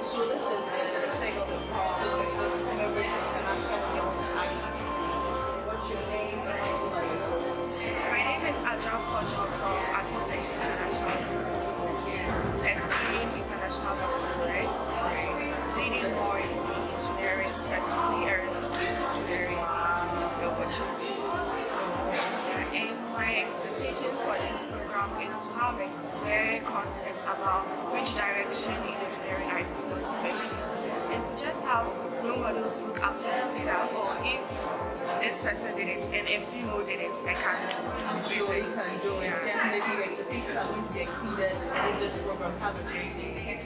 So this is the table of power. So to commemorate International Girls in ICT. What's your name and what school are you from? My name is Ajafo from Association International School, studying international development, leaning more into engineering, specifically aerospace engineering, the opportunities. And my expectations for this program is to have a clear concept about which direction in engineering I want to pursue, and to just have role models to look up to and say that, oh, if this person did it, and if you know did it, I can do Sure, it. you can do it. Definitely, your expectations are going to be exceeded in this program. Have a great day.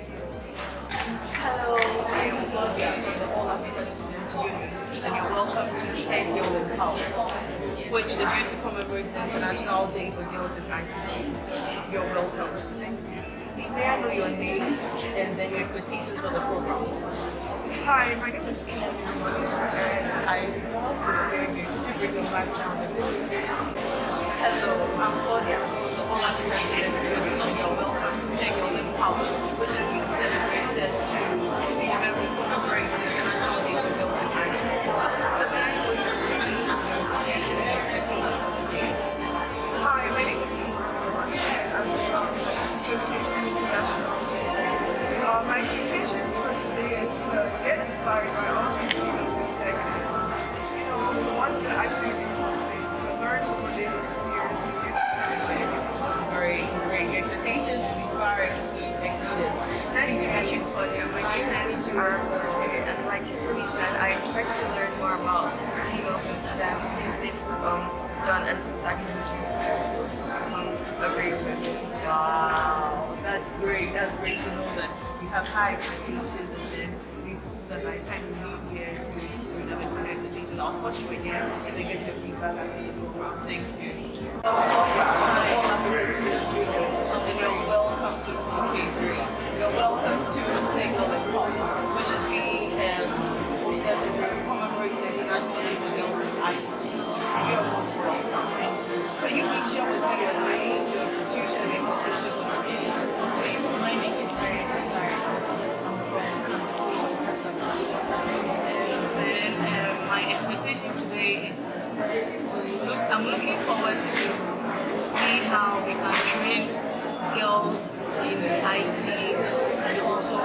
Hello, I am Claudia from the All Africa Students Union, and you're welcome to 10 Girl Empower, which debuts to commemorate the International Day for Girls in ICT. You're welcome. Thank you. Please, may I know your names and then your expectations for the program? Hi, my name is Tina, and I want to hear you. Could you bring your back down a bit? Hello, I'm Claudia from the All Africa Students Union, and you're welcome to 10 Girl Empower, which is being celebrated to commemorate the International Day for Girls in ICT. So may I know your name, your institution, and your expectation for today? hi, my name is Tina, and I'm from Association International School. My expectations for today is to get inspired by all these females in tech and, who want to actually do something, to learn from what they've experienced and use it. Great. Your expectation will be far exceeded. Nice to meet you, Claudia. My name is Armute, and like we said, I expect to learn more about females in STEM, things they've done, and things I can do to become a great person. Wow, that's great. That's great to know that you have high expectations, and then we hope that by the time you leave here, you soon have exceeded expectations. I'll spot you again and then get your feedback after the program. Thank you. And you're welcome to K3. You're welcome to Take on the Pop, which is being hosted to commemorate the International Day for Girls in ICT. You're most welcome. Can you please share with me your name, your institution, and your competition with me? My name is Mary Sorry. I'm from Campus Tassobuti. And my expectation today is I'm looking forward to see how we can train girls in IT and also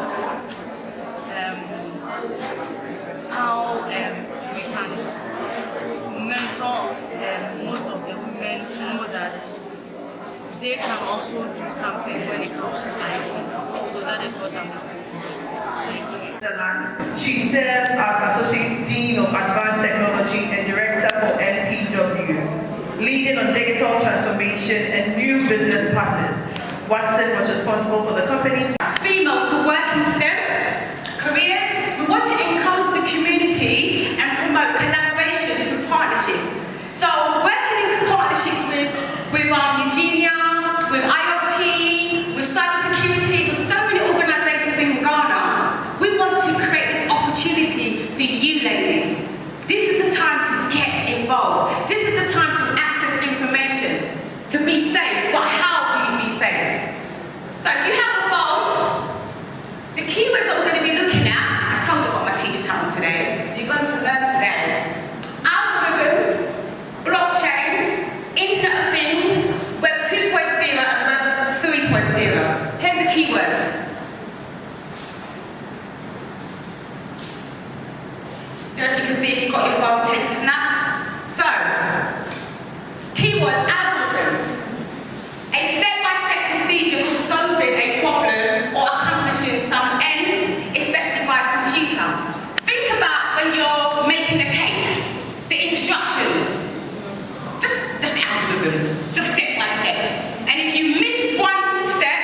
how we can mentor most of the women to know that they can also do something when it comes to IT. So that is what I'm looking forward to. Thank you. She served as Associate Dean of Advanced Technology and Director for NPW, leading on digital transformation and new business partners. Watson was responsible for the company's females to work in STEM careers. We want to encourage the community and promote collaboration through partnerships. So working in partnerships with Eugenia, with IoT, with cybersecurity, with so many organizations in Ghana, we want to create this opportunity for you ladies. This is the time to get involved. This is the time to access information, to be safe. But how do you be safe? So if you have a phone, the keywords that we're going to be looking at, I told you what my teacher told me today, you're going to learn today. Algorithms, blockchains, Internet of Things, Web 2.0 and Web 3.0. Here's a keyword. Don't know if you can see if you've got your phone, take a snap. So, keywords, algorithms. A step-by-step procedure for solving a problem or accomplishing some end, especially by computer. Think about when you're making a cake, the instructions. Just algorithms, just step by step. And if you miss one step,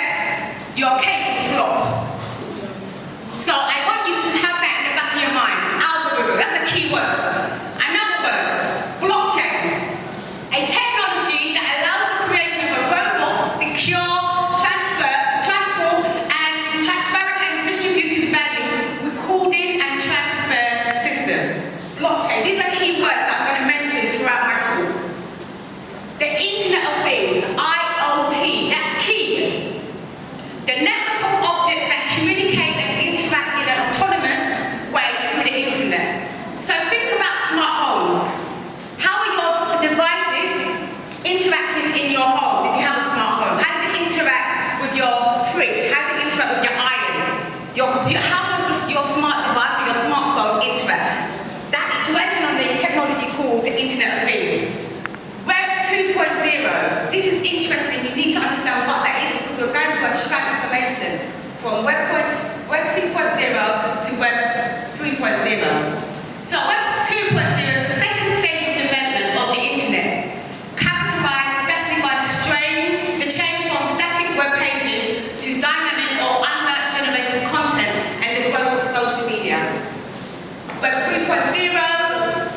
your cake will flop. So I want you to have that in the back of your mind. Algorithm, that's a key word. Another word, blockchain. A technology that how does your smart device or your smartphone interact? That is working on the technology called the Internet of Things. Web 2.0. This is interesting. You need to understand what that is because we're going through a transformation from Web 2.0 to Web 3.0. So Web 2.0 is the second stage of development of the Internet, characterized especially by the change from static web pages to dynamic or under-generated content and the growth of social media. Web 3.0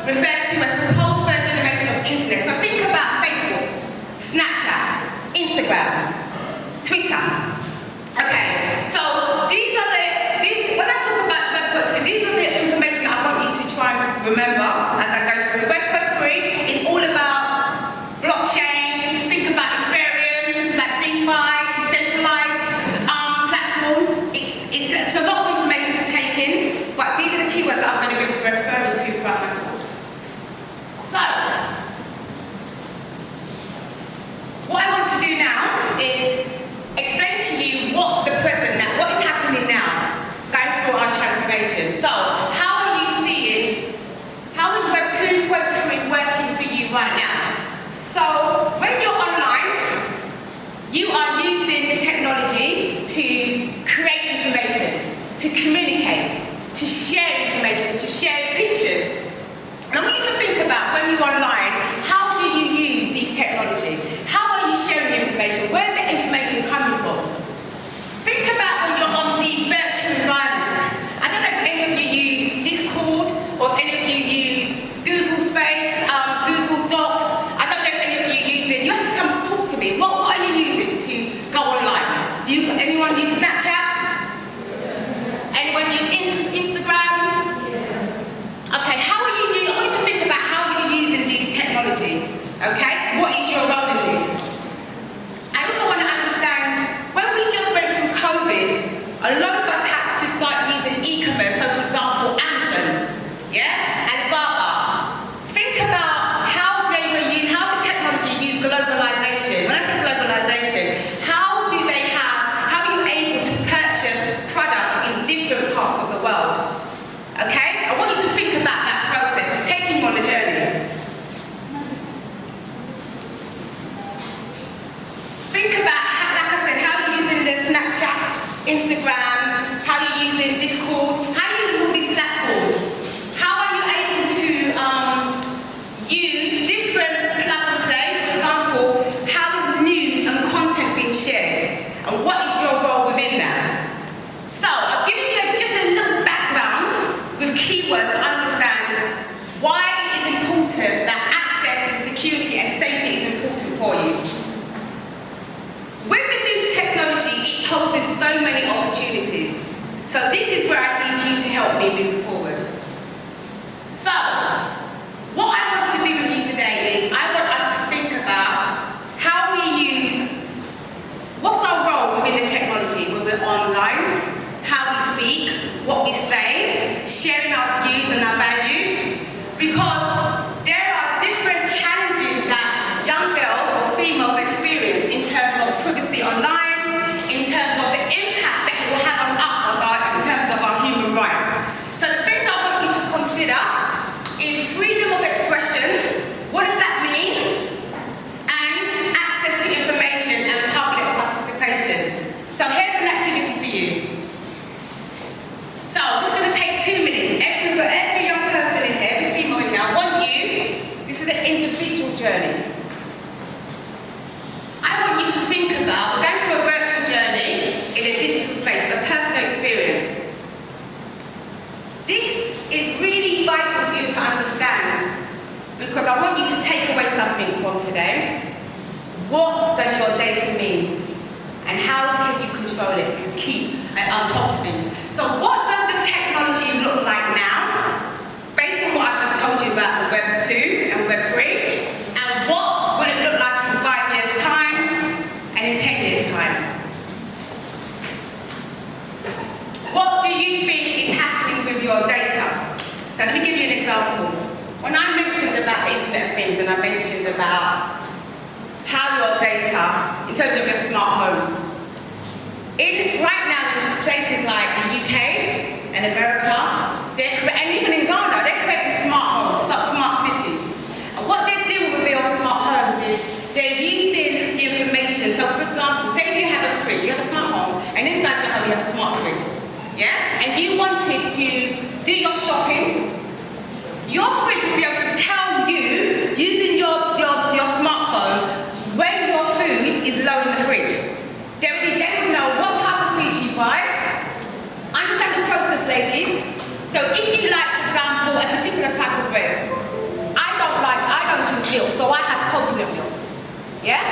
refers to as proposed third generation of Internet. So think about Facebook, Snapchat, Instagram, Twitter. Okay, so when I talk about Web 2, these are the information I want you to try and remember as I go through. Web 3 is all about blockchains, think about Ethereum, think about DeFi, decentralized platforms. It's a lot of information to take in, but these are the keywords that I'm going to be referring to throughout my talk. So, what I want to do now is explain to you what the present now, what is happening now, going through our transformation. So, how are you seeing, how is Web 2.3 working for you right now? So, when you're online, you are using the technology to create information, to communicate, to share information, to share pictures. And I want you to think about when you're online, how do you use these technology? How are you sharing information? Where's the information coming from? Think about when you're on the virtual environment. I don't know if any of you use Discord or if any of you use Google Space, Google Docs. I don't know if any of you use it. You have to come talk to me. What are you using to go online? Anyone use Snapchat? Anyone use Instagram? Okay, how are you using? I want you to think about how you're using these technology. Okay, what is your role in this? I also want to understand, when we just went through COVID, a lot of us had to start using e-commerce. So for example, Amazon, yeah, Alibaba. Think about how the technology used globalization. When I say globalization, how are you able to purchase product in different parts of the world? Okay, I want you to think about that process of taking you on a journey. Think about, like I said, how you're using the Snapchat, Instagram, how you're using Discord, how you're using all these platforms. How are you able to use different plug and play? For example, how is news and content being shared? And what is your role within that? So, I've given you just a little background with keywords to understand why it is important that access and security and safety is important for you. With the new technology, it poses so many opportunities. So this is where I need you to help me move forward. So, what I want to do with you today is I want us to think about how we use, what's our role within the technology when we're online, how we speak, what we say, sharing our views and our values, because there are different challenges that young girls or females experience in terms of privacy online, in terms of the impact that it will have on us in terms of our human rights. So the things I want you to consider is freedom of expression, what does that mean? And access to information and public participation. So here's an activity for you. So this is going to take 2 minutes. Every young person in here, every female in here, I want you, this is an individual journey. I want you to think about going through a virtual journey in a digital space, a personal experience. This is really vital for you to understand because I want you to take away something from today. What does your data mean? And how can you control it and keep on top of things? So what does the technology look like now, based on what I've just told you about the Web 2 and Web 3, and what will it look like in 5 years' time and in 10 years' time? What do you think is happening with your data? So let me give you an example. When I mentioned about the Internet of Things and I mentioned about how your data, in terms of your smart home, right now in places like the UK, in America, and even in Ghana, they're creating smart homes, smart cities. And what they're doing with their smart homes is they're using the information. So for example, say if you have a fridge, you have a smart home, and inside your home you have a smart fridge, yeah? And you wanted to do your shopping, your fridge will be able to tell you, using your smartphone, when your food is low in the fridge. They will know what type of food you buy. Understand the process, ladies. So if you like, for example, a particular type of bread, I don't drink milk, so I have coconut milk. Yeah?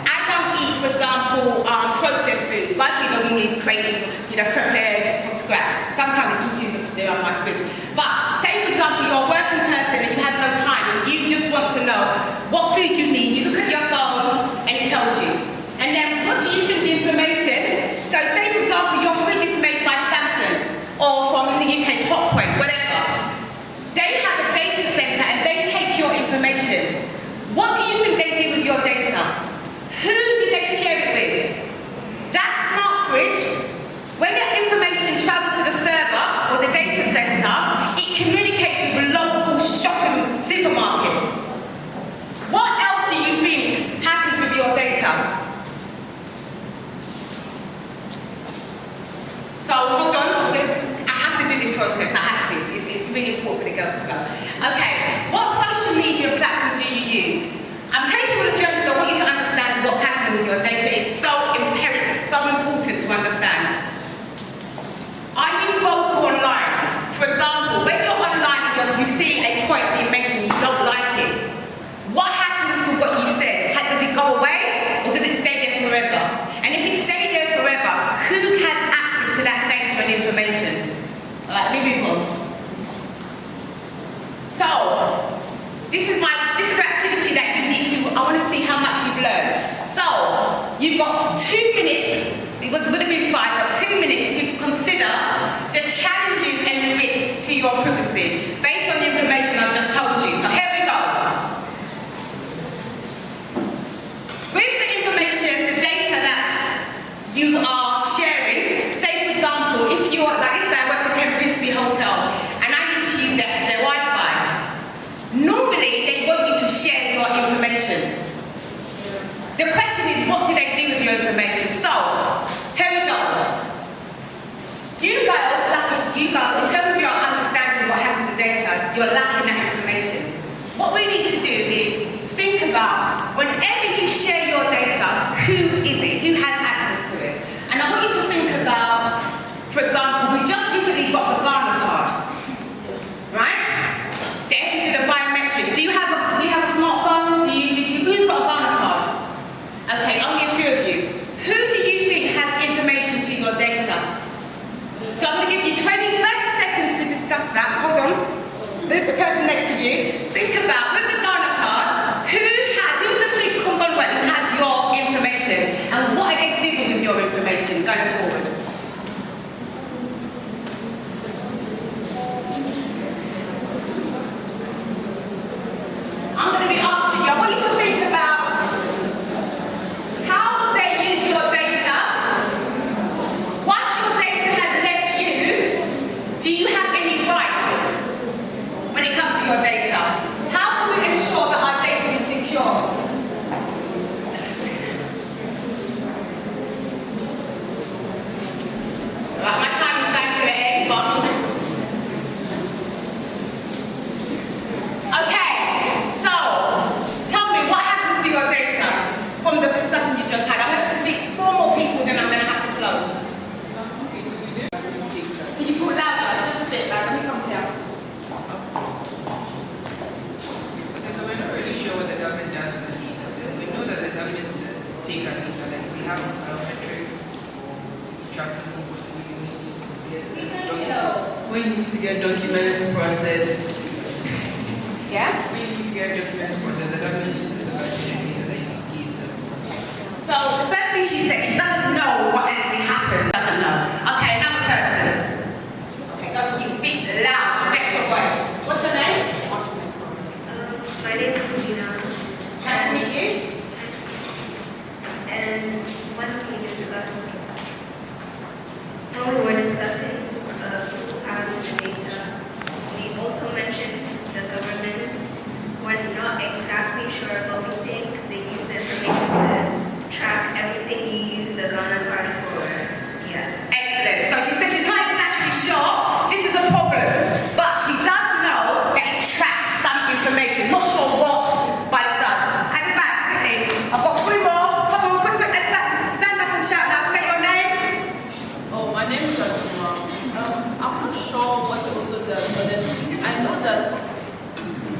I don't eat, for example, processed food. My food are normally prepared from scratch. Sometimes it confuses them on my fridge. But say, for example, you're a working person and you have no time and you just want to know what food you need. You look at your phone and it tells you. And then what do you think the information? So say, for example, your fridge is made by Samsung or from in the UK, it's Hotpoint, whatever. They have a data center and they take your information. What do you think they do with your data? Who do they share it with? That smart fridge, when that information travels to the server or the data center, it communicates with a local shopping supermarket. What else do you think happens with your data? So hold on, I have to do this process, I have to. It's really important for the girls to go. Okay, what social media platform do you use? I'm taking you on a journey because I want you to understand what's happening with your data. It's so imperative, so important to understand. Are you vocal online? For example, when you're online and you see a point being mentioned, you don't like it. What happens to what you said? Does it go away or does it stay there forever? And if it stays there forever, who has access to that data and information? All right, let me move on. So, this is the activity that you need to, I want to see how much you've learned. So, you've got 2 minutes, it was going to be 5, but 2 minutes to consider the challenges and risks to your privacy based on the information I've just told you. So here we go. With the information, the data that you are sharing, say for example, if you are, like I went to Kempinski Hotel and I needed to use their Wi-Fi. Normally, they want you to share your information. The question is, what do they do with your information? So, here we go. You girls, in terms of your understanding of what happened to data, you're lacking that information. What we need to do is think about, whenever you share your data, who is it? Who has access to it? And I want you to think about, for example, we just recently got the Ghana card, right? They have to do the biometric. Do you have a smartphone? Who's got a Ghana card? Okay, only a few of you. Who do you think has information to your data? So I'm going to give you 30 seconds to discuss that. Hold on. The person next to you. Think about, with the Ghana card, who's the people who has your information and what are they doing with your information going forward? I'm going to be asking you, I want you to think about how they use your data. Once your data has left you, do you have any rights when it comes to your data? How can we ensure that our data is secure? Right, my time is going to an end, but okay, so tell me what happens to your data from the discussion you just had. I'm going to speak 4 more people, then I'm going to have to close. Can you talk louder? Just a bit louder. Let me come to you. Okay, so we're not really sure what the government does with the data. We know that the government does take our data, like we have biometrics for tracking when you need to get documents processed. Yeah? When you need to get documents processed, the government uses the biometric data that you give them. So the first thing she said, she doesn't know what actually happened. Doesn't know. Okay, another person. Okay, go. You speak loud. Project your voice. What's your name? My name is Dina, Nice to meet you. and when we were discussing, I was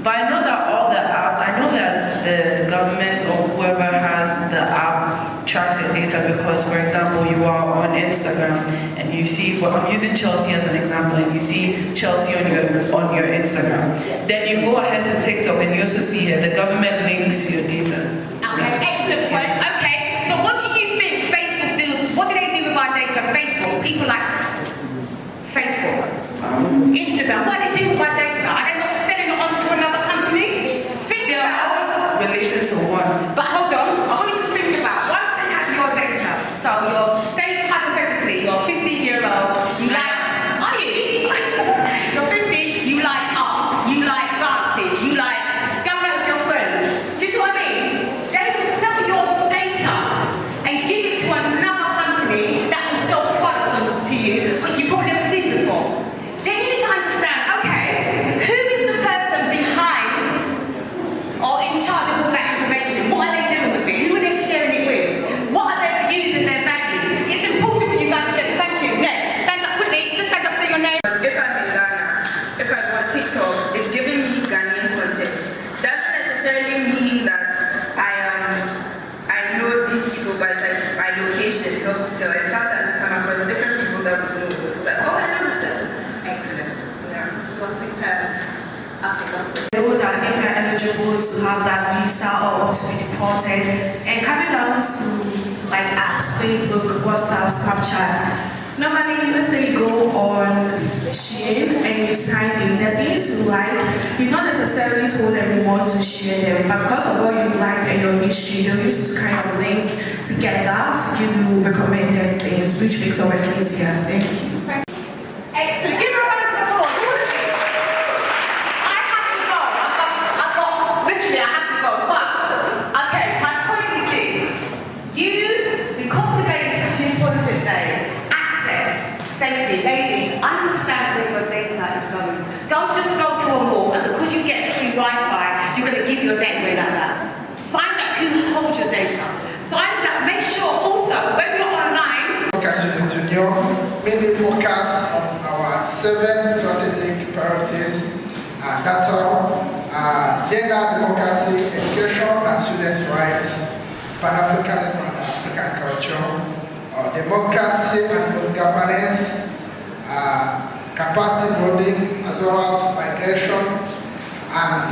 But I know that the government or whoever has the app tracks your data because, for example, you are on Instagram and you see, I'm using Chelsea as an example, and you see Chelsea on your Instagram. Then you go ahead to TikTok and you also see here the government links your data. Okay, excellent point. Okay, so what do you think Facebook do? What do they do with our data? Facebook, people like Facebook, Instagram, what do they do with our data? Are they not selling it on to another company? Think about. Related to one. But hold on, I want you to think about, once they have your data, so you're, say hypothetically, you're 15-year-old, you like, are you? You're 15, you like art, you like dancing, you like going out with your friends. Do you see what I mean? They will sell your data and give it to another company that will sell products to you, which you've probably never seen before. Then you need to understand, okay, who is the person behind or in charge of all that information? What are they doing with it? Who are they sharing it with? What are they using their values? It's important for you guys to get it. Thank you. Next. Stand up quickly. Just stand up, say your name. Because if I'm in Ghana, if I go on TikTok, it's giving me Ghanaian content. Doesn't necessarily mean that I know these people, but it's like my location helps to tell. And sometimes you come across different people that we know. It's like, oh, I know this person. Excellent. Yeah. What's superb? Know that if you're eligible to have that visa or to be deported, and coming down to like apps, Facebook, WhatsApp, Snapchat. Normally, let's say you go on Shein and you sign in, the things you like, you don't necessarily told everyone to share them, but because of what you like and your history, they'll use it to kind of link together to give you recommended things, which makes it work easier. Thank you. Excellent. Give her a round of applause. I have to go. Literally, I have to go. But, okay, my point is this. Because today is such an important day, access, safety, ladies, understand where your data is going. Don't just go to a mall and because you get free Wi-Fi, you're going to give your data away like that. Find out who holds your data. Find out, make sure also, when you're online, Student Union mainly focus on our 7 strategic priorities: data, gender, democracy, education and students' rights, Pan-Africanism and African culture, democracy and good governance, capacity building, as well as migration and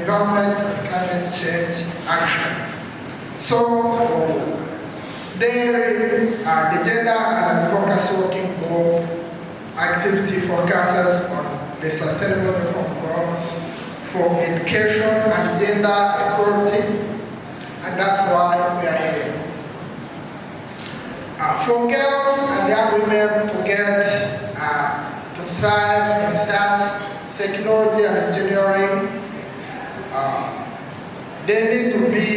environment and climate change action. So, the gender and advocacy working group activity focuses on the sustainable development goals for education and gender equality, and that's why we are here. For girls and young women to get to thrive in science, technology and engineering, they need to be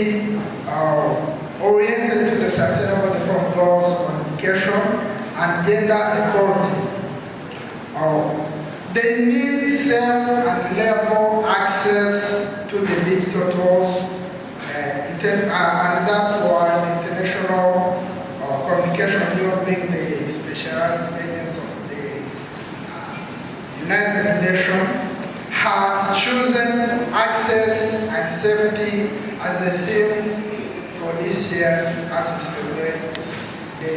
oriented to the sustainable development goals on education and gender equality. They need safe and level access to the digital tools, and that's why the International Communication Union, being the specialized agents of the United Nations, has chosen access and safety as the theme for this year as we celebrate the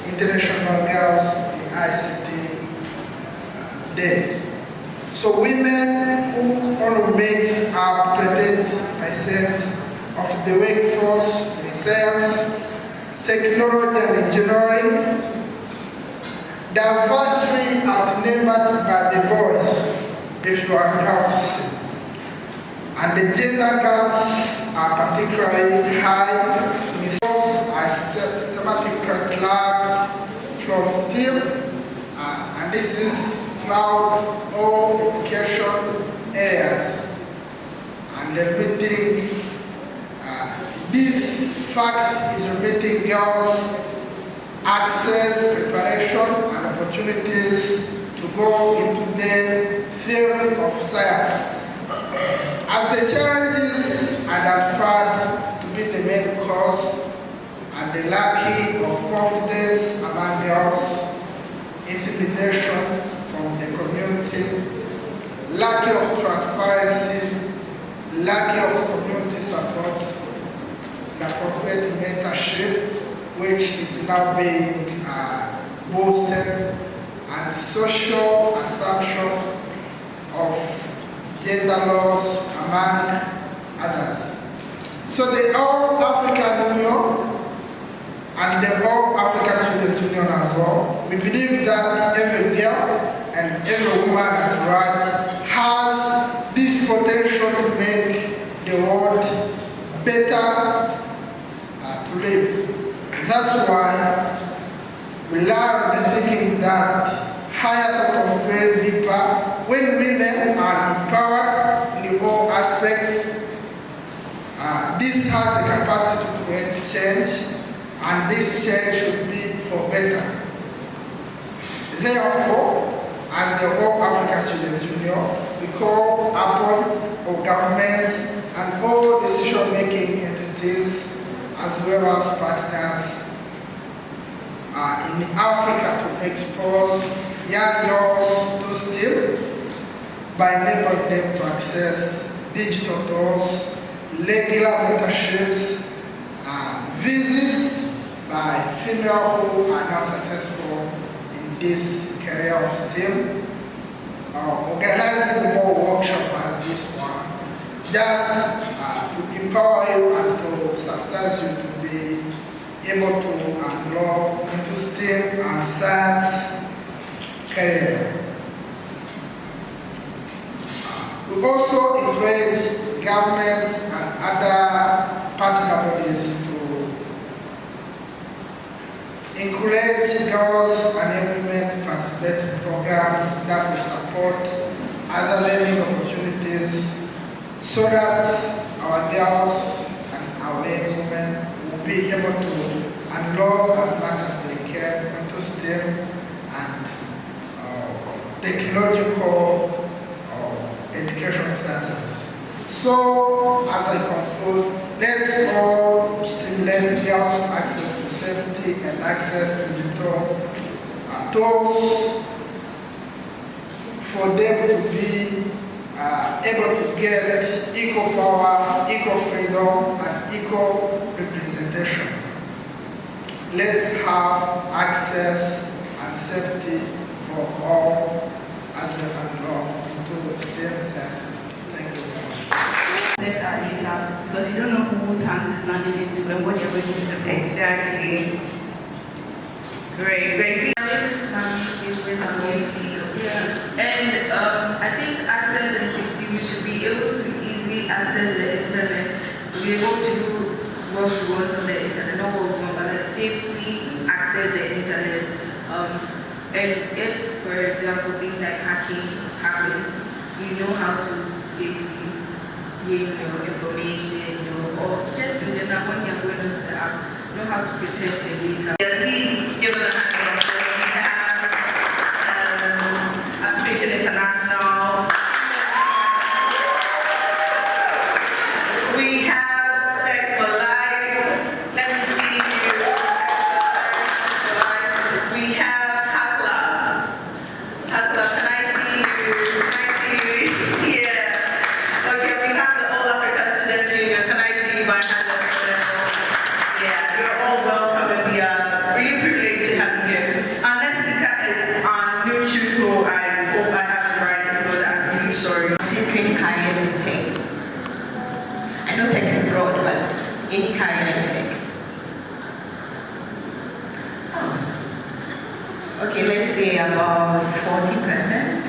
International Girls in ICT Day. So women who only makes up 28% of the workforce in science, technology and engineering, diversity outnumbered by the boys, if you are proud to see. And the gender gaps are particularly high. The schools are systematically lagged from STEM, and this is throughout all education areas. And this fact is limiting girls' access, preparation, and opportunities to go into the field of sciences. As the challenges are that to be the main cause, and the lack of confidence among girls, intimidation from the community, lack of transparency lack of community support, inappropriate mentorship, which is now being boosted, and social assumption of gender laws, among others. So the All African Union and the All Africa Students Union as well, we believe that every girl and every woman at large has this potential to make the world better to live. That's why we learn the thinking that higher thought of very deeper. When women are empowered in all aspects, this has the capacity to create change, and this change should be for better. Therefore, as the All Africa Students Union, we call upon all governments and all decision-making entities, as well as partners in Africa, to expose young girls to STEM by enabling them to access digital tools, regular mentorships, visits by female who are now successful in this career of STEM, organizing more workshops as this one, just to empower you and to sustain you to be able to enroll into STEM and science career. We also encourage governments and other partner bodies to encourage girls and women participate in programs that will support other learning opportunities, so that our girls and our young women will be able to enroll as much as they can into STEM and technological educational sciences. So, as I conclude, let's all stimulate girls' access to safety and access to digital tools for them to be able to get equal power, equal freedom, and equal representation. Let's have access and safety for all as we enroll into STEM sciences. Thank you very much. Later, because you don't know whose hands is landing into and what you're going to do. Exactly. Great. My name is Mamisi. And I think access and safety, we should be able to easily access the internet, be able to do what we want on the internet, not what we want, but like safely access the internet. And if, for example, things like hacking happen, you know how to safely gain your information, or just in general, when you're going into the app, know how to protect your data. Yes, please give us a hand of applause. We have Aspiration International. We have Sex for Life. Let me see you. We have Hakla. Hakla, can I see you? Can I see you? Yeah. Okay, we have the All Africa Students Union. Can I see you by hand as well? Yeah, you're all welcome, and we are really privileged to have you here. Our next speaker is Nuchuko. I hope I have it right, but I'm really sorry. Seeking careers in tech. I know tech is broad, but any career in tech. Okay, let's say about 40%.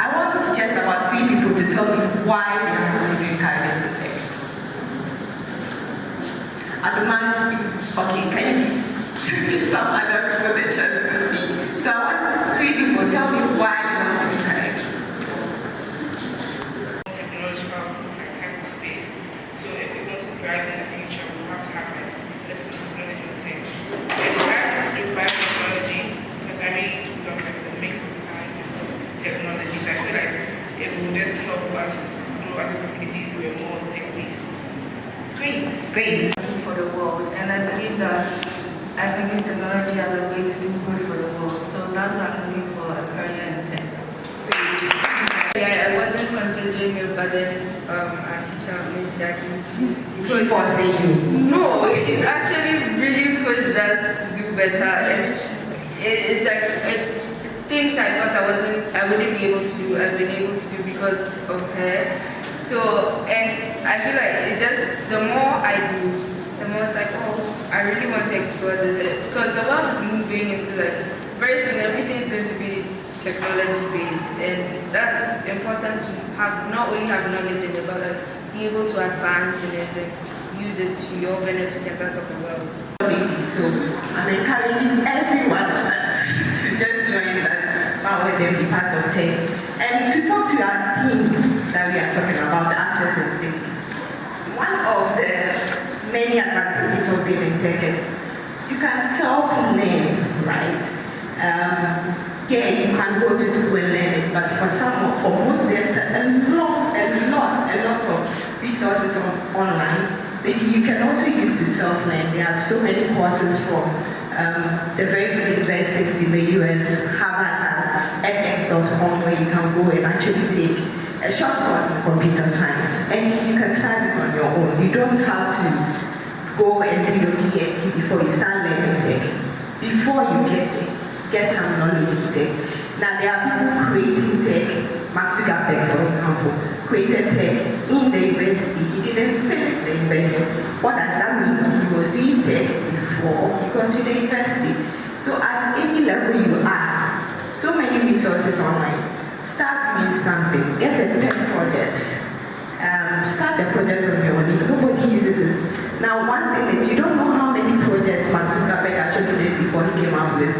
I want just about 3 people to tell me why they are considering careers in tech. Okay, can you give some other people the chance to speak? So I want 3 people to tell me why they want to be careers. Technological type of space. So if we want to thrive in the future, we have to have like a little bit of technology in tech. And I have to do biotechnology because I really love like the mix of science and technology. So I feel like it will just help us grow as a community through a more tech-based. Great. For the world, and I believe technology as a way to do good for the world. So that's what I'm looking for, a career in tech. Yeah, I wasn't considering considering it, but then our teacher, Miss Jackie, She forcing you. no, she's actually really pushed us to do better, and it's things I thought I wouldn't be able to do, I've been able to do because of her. So, and I feel like the more I do, the more it's like, oh, I really want to explore this, because the world is moving into very soon everything is going to be technology based, and that's important to not only have knowledge in it, but be able to advance in it and use it to your benefit and that of the world. So I'm encouraging every one of us to just join us when they be part of tech, and to talk to our team that we are talking about, access and safety. One of the many advantages of being in tech is you can self-learn, right? Yeah, you can go to school and learn it, but for most, there's a lot of resources online that you can also use to self-learn. There are so many courses from the very good universities in the US. Harvard has edX.com where you can go and actually take a short course in computer science, and you can start it on your own. You don't have to go and do your BSc before you start learning tech. Before you get some knowledge in tech. Now there are people creating tech. Mark Zuckerberg, for example, created tech in the university. He didn't finish the university. What does that mean? He was doing tech before he got to the university. So at any level you are, so many resources online. Start doing something. Get a pet project. Start a project on your own. If nobody uses it. Now one thing is, you don't know how many projects Mark Zuckerberg actually did before he came up with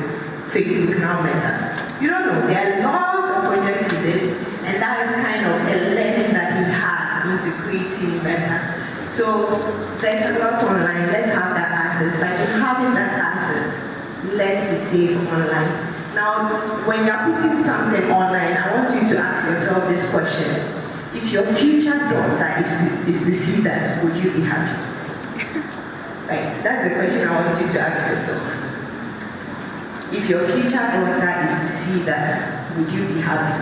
Facebook, now Meta. You don't know. There are lots of projects he did, and that is kind of a learning that he had into creating Meta. So there's a lot online. Let's have that access. By having that access, let's be safe online. Now, when you're putting something online, I want you to ask yourself this question. If your future daughter is to see that, would you be happy? Right, that's the question I want you to ask yourself. If your future daughter is to see that, would you be happy?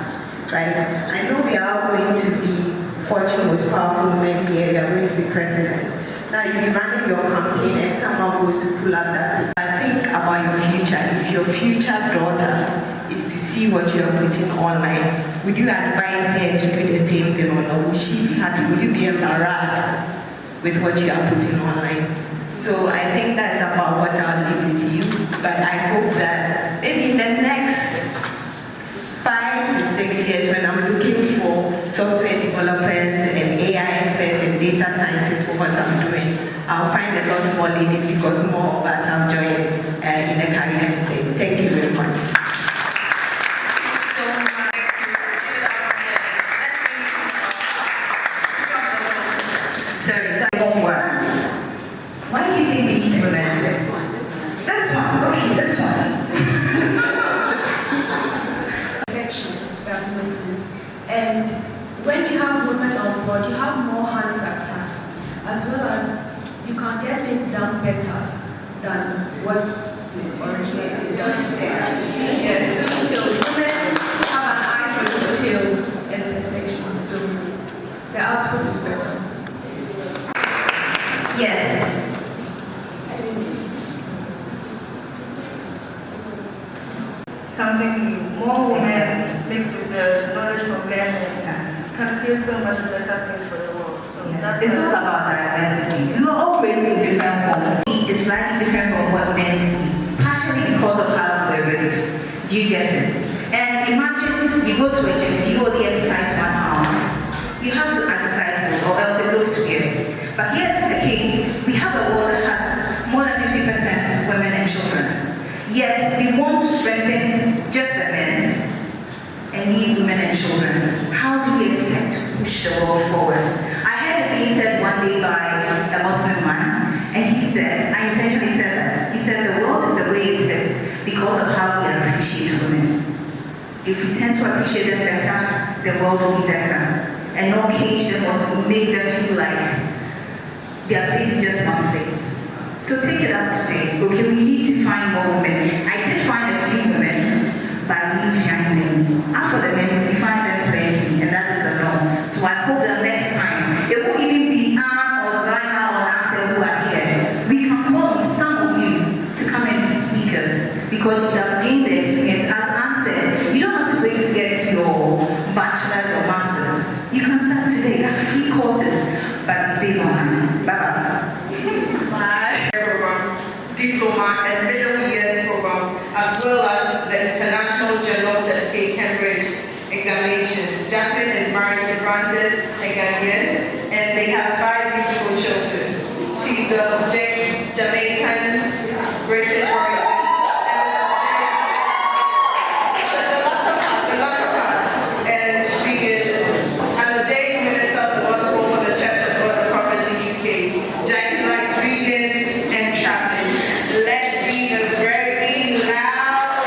Right? I know we are going to be Fortune Most Powerful Women here, we are going to be presidents. Now you'll be running your campaign and someone goes to pull up that. Think about your future. If your future daughter is to see what you are putting online, would you advise her to do the same thing, or no? Would she be happy? Would you be embarrassed with what you are putting online? So I think that's about what I'll leave with you. But I hope that maybe in the next 5 to 6 years, when I'm looking for software developers and AI experts and data scientists for what I'm doing, I'll find a lot more ladies because more of us have joined in the career thing. Thank you very much. Sorry, homework. Why do you think we need women? This one, okay, this one. And when you have women on board, you have more hands at task, as well as you can get things done better than what is originally done. Yeah, detail. Women have an eye for detail and perfection, so the output is better. Yes. Something new. More women mixed with the knowledge from learning can create so much better things for the world. So that's It's all about diversity. We were all raised in different homes. It's slightly different from what men see, partially because of how we were raised. Do you get it? And imagine you go to a gym, you only exercise 1 hour. You have to exercise more, or else it looks weird. But here's the case: we have a world that has more than 50% women and children. Yet we want to strengthen just the men and leave women and children. How do we expect to push the world forward? I heard it being said one day by a Muslim man, and he said, I intentionally said that. He said the world is the way it is because of how we appreciate women. If we tend to appreciate them better, the world will be better. And not cage them or make them feel like their place is just one place. So take it up today. Okay, we need to find more women. I did find a few women, but I didn't find many. And for the men, we find them plenty, and that is the norm. So bachelor's or master's, you can start today. There are free courses, but you save on money. Bye-bye. Bye. Program, diploma and middle years programs, as well as the International General Certificate Cambridge examinations. Jacqueline is married to Francis, a Ghanaian, and they have 5 beautiful children. She's of Jamaican, British origin. The latter part. And she is an ordained minister of the gospel for the Church of God and Prophecy UK. Jackie likes reading and traveling. Let's be the very loud.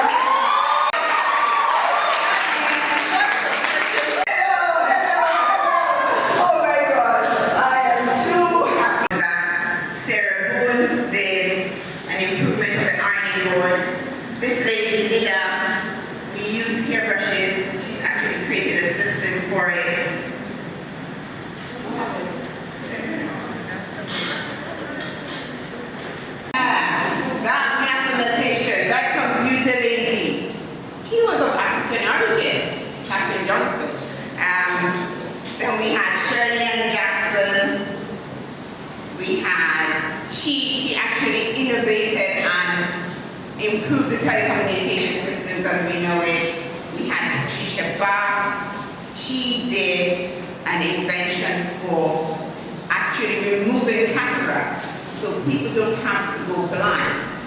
Oh my God, I am too happy that Sarah Boone did an improvement of the ironing board. This lady did we used hairbrushes. She's actually created a system for it. That mathematician, that computer lady, she was of African origin, Captain Johnson. Then we had Shirley Ann Jackson. We had, she actually innovated and improved the telecommunication systems as we know it. We had Patricia Bach. She did an invention for actually removing cataracts so people don't have to go blind.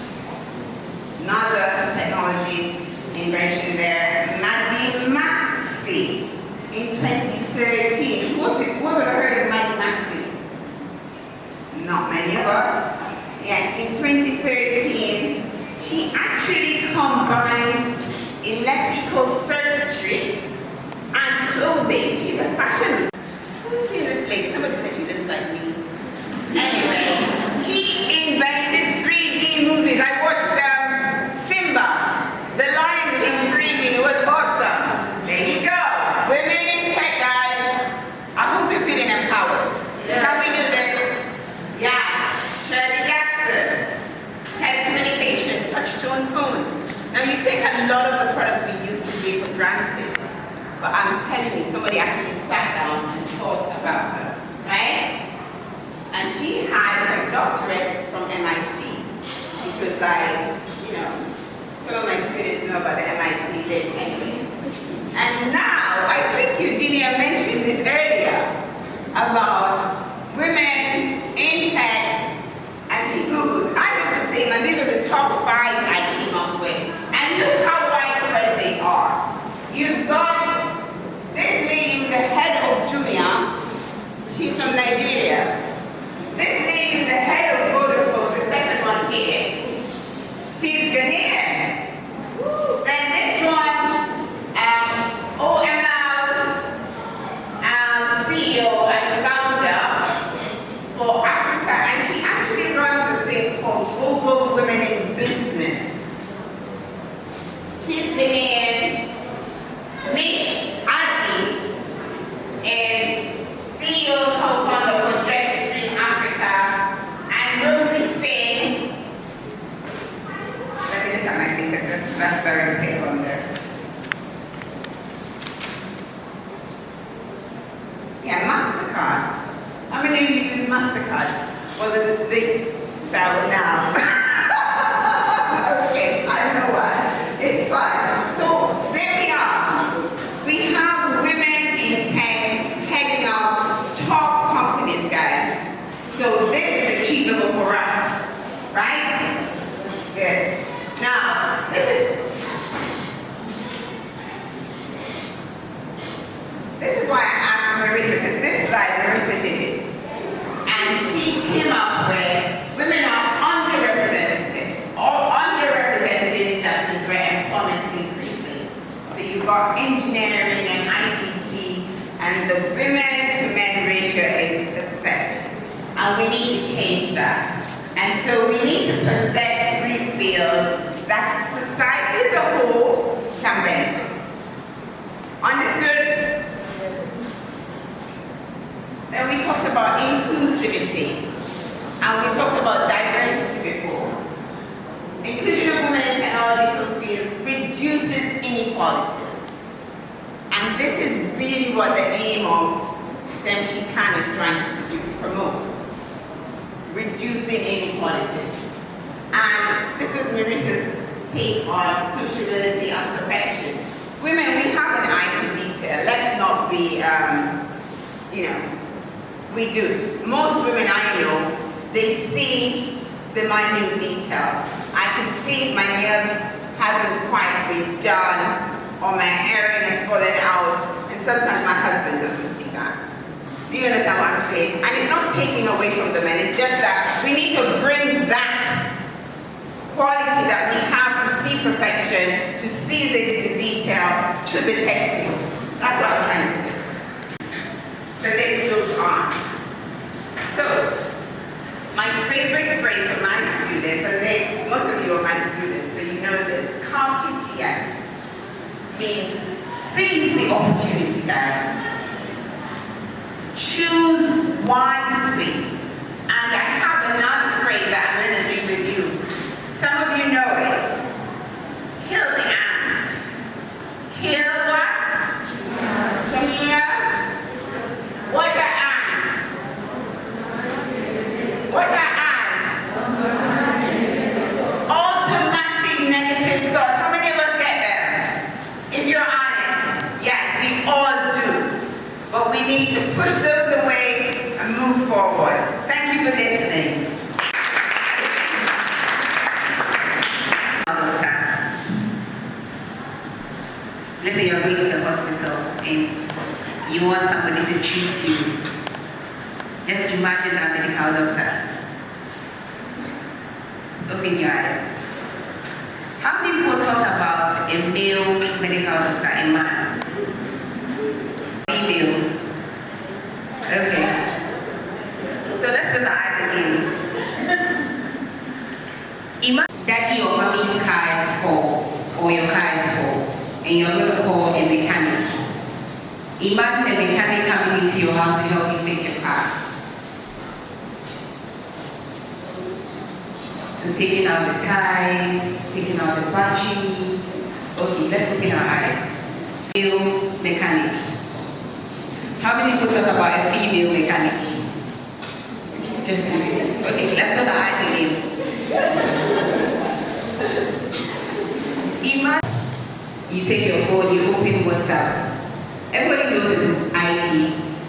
Another technology invention there. Maddie Maxey in 2013. Who ever heard of Maddie Maxey? Not many of us. Yes, in 2013, she actually combined electrical circuitry and clothing. She's a fashion designer. Who's seen this lady? Somebody said she looks like me. Anyway, she invented 3D movies. I watched Simba, The Lion King 3D. It was awesome. There you go. Women in tech, guys. I hope you're feeling empowered. Yeah. Can we do this? Yeah. Shirley Jackson. Telecommunication, touch-tone phone. Now you take a lot of the products we used to take for granted, but I'm telling you, somebody actually sat down and thought about her, right? And she had her doctorate from MIT, which was like, you know, some of my students know about the MIT list anyway. And now, I think Eugenia mentioned this earlier about women in tech, and she Googled. I did the same, and these are the top 5 I came up with. And look how widespread they are. You've got this lady who's the head of Jumia. She's from Nigeria. This lady is the head of Vodafone, the second one here. She's Ghanaian. Then this one, OML CEO and founder for Africa, and she actually runs a thing called Global Women in Business. She's Ghanaian. Mish Adi is CEO, co-founder for Jetstream Africa, and Rosie Finn. Let me look at my fingers, that's very pale on there. Yeah, MasterCard. How many of you use MasterCard? Well, they sell now. Okay, I don't know why. It's fine. So there we are. We have women in tech heading up top companies, guys. So this is achievable for us, right? Yes. Now, this is why I asked Marissa, because this slide, Marissa did it. And she came up with women are underrepresented or underrepresented in industries where employment is increasing. So you've got engineering and ICT, and the women to men ratio is pathetic. And we need to change that. And so we need to possess these fields that society as a whole can benefit. Understood? And we talked about inclusivity, and we talked about diversity before. Inclusion of women in technological fields reduces inequalities. And this is really what the aim of STEM Chican is trying to promote. Reducing inequality. And this is Marissa's take on sociability and perfection. Women, we have an eye for detail. Let's not be, we do. Most women I know, they see the minute detail. I can see if my nails hasn't quite been done or my earring is falling out, and sometimes my husband doesn't see that. Do you understand what I'm saying? And it's not taking away from the men, it's just that we need to bring that quality that we have to see perfection, to see the detail, to the tech fields. That's what I'm trying to say. The list goes on. So, my favorite phrase for my students, and most of you are my students, so you know this, carpe diem means seize the opportunity, guys. Choose wisely. And I have another phrase that I'm going to leave with you. Some of you know it. Kill the ants. Kill what? Some of you know? What are ants? What are ants? Automatic negative thoughts. How many of us get them? If you're honest, yes, we all do. But we need to push those away and move forward. Thank you for listening. Let's say you're going to the hospital and you want somebody to treat you. Just imagine a medical doctor. Open your eyes. How many people thought about a male medical doctor, a man? Female. Okay. So let's close our eyes again. Imagine daddy or mommy's car is fault, or your car is fault, and you're going to call a mechanic. Imagine a mechanic coming into your house to help you fix your car. So taking out the ties, taking out the battery. Okay, let's open our eyes. Male mechanic. How many people talk about a female mechanic? Just okay, let's close our eyes again. Imagine you take your phone, you open WhatsApp. Everybody knows it's IT,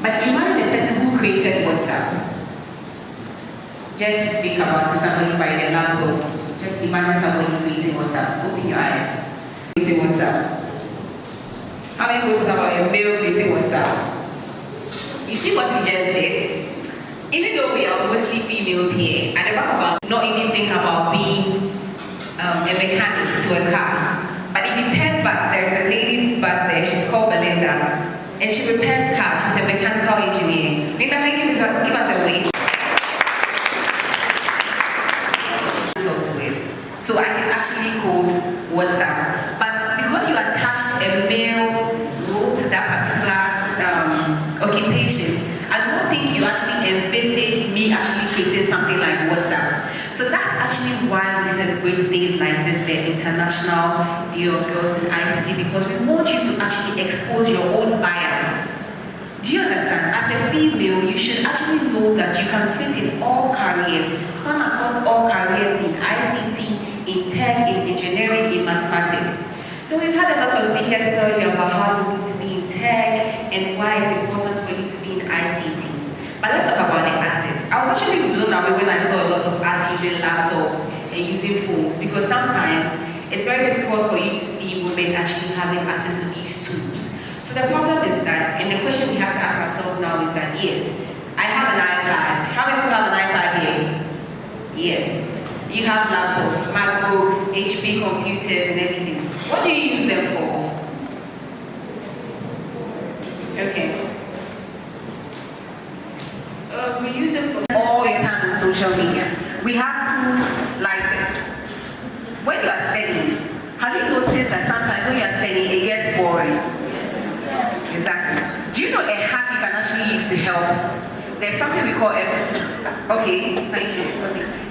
but imagine the person who created WhatsApp. Just think about somebody by their laptop. Just imagine somebody creating WhatsApp. Open your eyes. Creating WhatsApp. How many people talk about a male creating WhatsApp? You see what he just did? Even though we are mostly females here, at the back of our not even think about being a mechanic to a car. But if you turn back, there's a lady back there, she's called Belinda, and she repairs cars, she's a mechanical engineer. Linda, can you give us a wave? So I can actually code WhatsApp. But because you attached a male role to that particular occupation, I don't think you actually envisaged me actually creating something like WhatsApp. So that's actually why we celebrate days like this, the International Day of Girls in ICT, because we want you to actually expose your own bias. Do you understand? As a female, you should actually know that you can fit in all careers, span across all careers in ICT, in tech, in engineering, in mathematics. So we've had a lot of speakers tell you about how you need to be in tech and why it's important for you to be in ICT. But let's talk about the access. I was actually blown away when I saw a lot of us using laptops and using phones, because sometimes it's very difficult for you to see women actually having access to these tools. So the problem is that, and the question we have to ask ourselves now is that, yes, I have an iPad. How many people have an iPad here? Yes. You have laptops, MacBooks, HP computers, and everything. What do you use them for? Okay. We use it for all your time on social media. We have tools like, when you are studying, have you noticed that sometimes when you are studying, it gets boring? Exactly. Do you know a hack you can actually use to help? There's something we call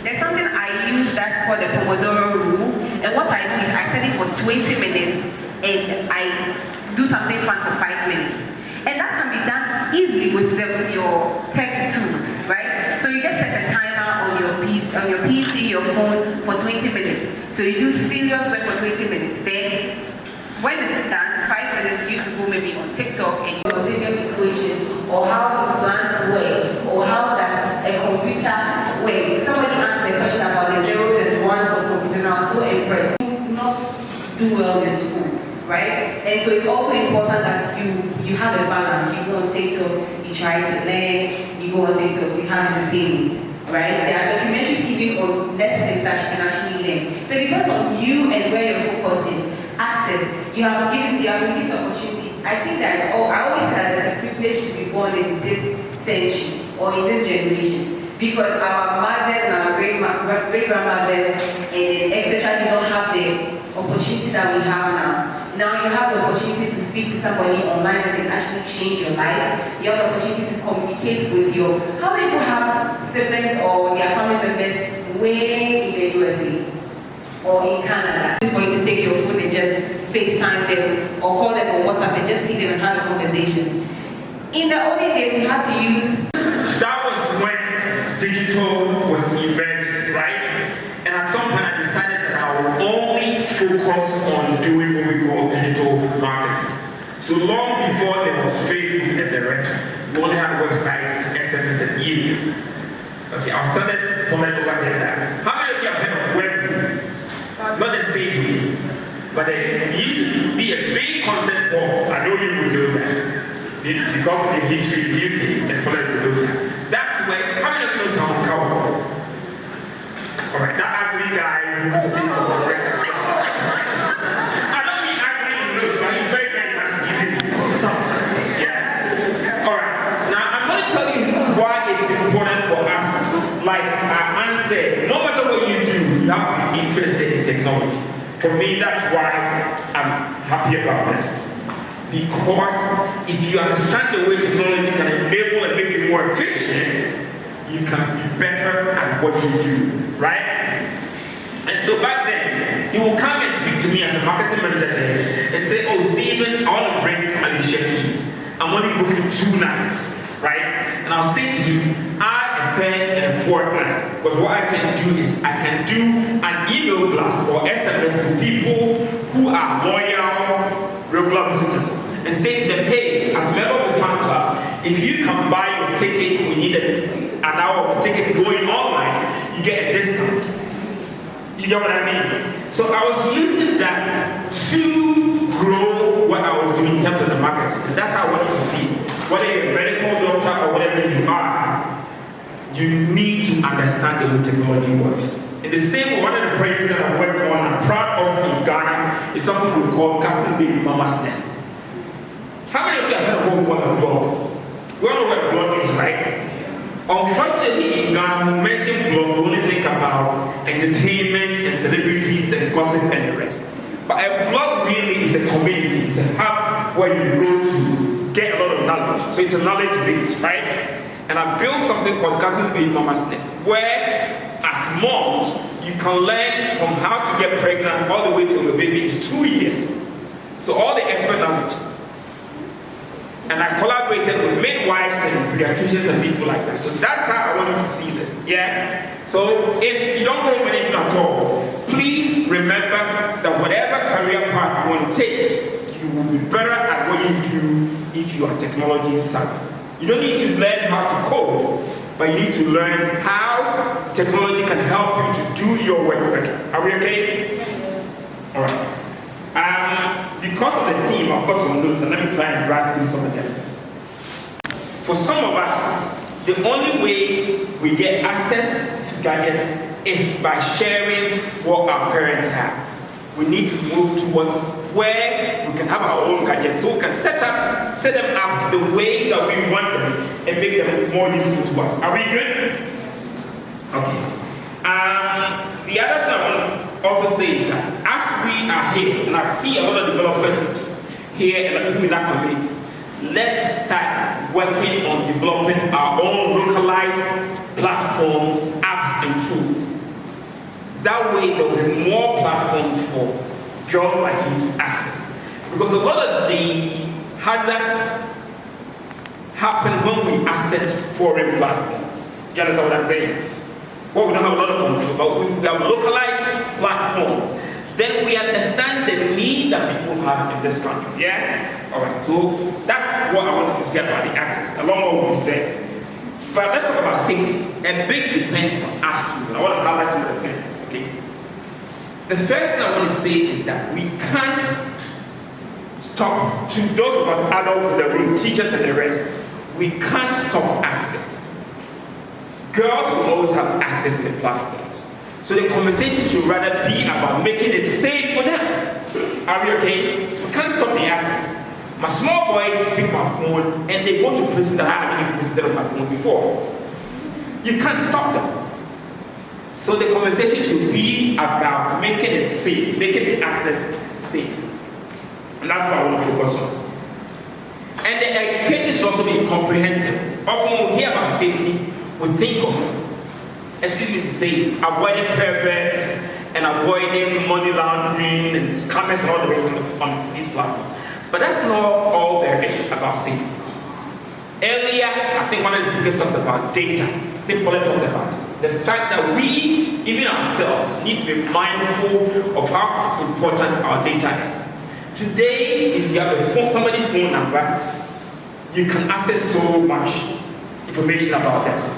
There's something I use that's called the Pomodoro rule. And what I do is I study for 20 minutes and I do something fun for 5 minutes. your phone for 20 minutes. So you do serious work for 20 minutes. Then, when it's done, 5 minutes you used to go maybe on TikTok and continuous equation, or how plants work, or how does a computer work. Somebody asked me a question about the zeros and ones of computers, and I was so impressed. Do not do well in school, right? And so it's also important that you have a balance. You go on TikTok, you try to learn, you go on TikTok, you have entertainment, right? There are documentaries even on Netflix that you can actually learn. So it depends on you and where your focus is. Access. You have been given the opportunity. I think that's all. I always say that it's a privilege to be born in this century or in this generation, because our mothers and our great-grandmothers and etc. did not have the opportunity that we have now. Now you have the opportunity to speak to somebody online and can actually change your life. You have the opportunity to communicate with your... How many people have siblings or their family members way in the USA or in Canada? It's for you to take your phone and just FaceTime them or call them on WhatsApp and just see them and have a conversation. In the olden days, you had to use... That was when digital was invented, right? And at some point I decided that I would only focus on doing what we call digital marketing. So long before there was Facebook and the rest, we only had websites, SMS and email. Okay, I started following over there. How many of you have heard of web? Not the stage, but there used to be a big concept called, I know you will know that. Because of the history of the UK and following the look. That's where, how many of you know Simon Cowell? Alright, that ugly guy who sits on the record. I don't mean ugly in looks, but he's very, very nasty. Yeah. Alright, now I'm going to tell you why it's important for us. Like Anne said, no matter what you do, you have to be interested in technology. For me, that's why I'm happy about this. Because if you understand the way technology can enable and make you more efficient, you can be better at what you do, right? And so back then, he will come and speak to me as the marketing manager there and say, oh, Stephen, I want to bring Alicia Keys. I'm only booking 2 nights, right? And I'll say to him, add a third and a fourth night. Because what I can do is I can do an email blast or SMS to people who are loyal, regular visitors, and say to them, hey, as a member of the fan club, if you can buy your ticket, we need an hour of ticket going online, you get a discount. You get what I mean? So I was using that to grow what I was doing in terms of the marketing. And that's how I wanted to see. Whether you're a medical doctor or whatever you are, you need to understand the way technology works. In the same way, one of the projects that I worked on, I'm proud of in Ghana, is something we call Castle Baby Mama's Nest. How many of you have heard of what we call a blog? We all know what a blog is, right? Unfortunately, in Ghana, when we mention blog, we only think about entertainment and celebrities and gossip and the rest. But a blog really is a community. It's a hub where you go to get a lot of knowledge. So it's a knowledge base, right? And I built something called Castle Baby Mama's Nest, where as moms, you can learn from how to get pregnant all the way till your baby is 2 years. So all the expert knowledge. And I collaborated with midwives and pediatricians and people like that. So that's how I want you to see this, yeah? So if you don't know anything at all, please remember that whatever career path you want to take, you will be better at what you do if you are technology savvy. You don't need to learn how to code, but you need to learn how technology can help you to do your work better. Are we okay? All right. Because of the theme, I've got some notes, and let me try and run through some of them. For some of us, the only way we get access to gadgets is by sharing what our parents have. We need to move towards where we can have our own gadgets, so we can set them up the way that we want them and make them more useful to us. Are we good? Okay. The other thing I want to also say is that as we are here, and I see a lot of developers here and people in that community, let's start working on developing our own localized platforms, apps, and tools. That way there will be more platforms for girls like you to access. Because a lot of the hazards happen when we access foreign platforms. Do you understand what I'm saying? Well, we don't have a lot of control, but if we have localized platforms, then we understand the need that people have in this country. Yeah? Alright, so that's what I wanted to say about the access, along with what we said. But let's talk about safety. A big depends on us too, and I want to highlight some of the things, okay? The first thing I want to say is that we can't stop, to those of us adults in the room, teachers and the rest, we can't stop access. Girls will always have access to the platforms. So the conversation should rather be about making it safe for them. Are we okay? We can't stop the access. My small boys pick my phone and they go to places that I haven't even visited on my phone before. You can't stop them. So the conversation should be about making it safe, making the access safe. And that's what I want to focus on. And the education should also be comprehensive. Often when we hear about safety, we think of, excuse me to say, avoiding perverts and avoiding money laundering and scammers and all the rest on these platforms. But that's not all there is about safety. Earlier, I think one of the speakers talked about data. I think Paula talked about it. The fact that we, even ourselves, need to be mindful of how important our data is. Today, if you have somebody's phone number, you can access so much information about them.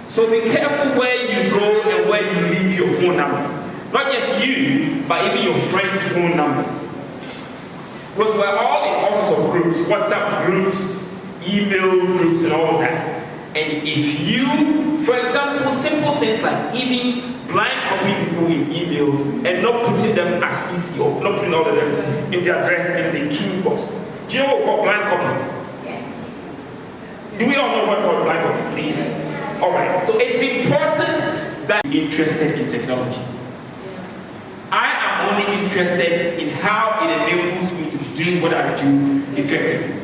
So be careful where you go and where you leave your phone number. Not just you, but even your friends' phone numbers. Because we're all in all sorts of groups, WhatsApp groups, email groups, and all of that. And if you, for example, simple things like even blind copying people in emails and not putting them as CC or not putting all of them in the address in the toolbox. Do you know what we call blind copy? Yeah. Do we all know what we call blind copy, please? Alright, so it's important that you're interested in technology. I am only interested in how it enables me to do what I do effectively.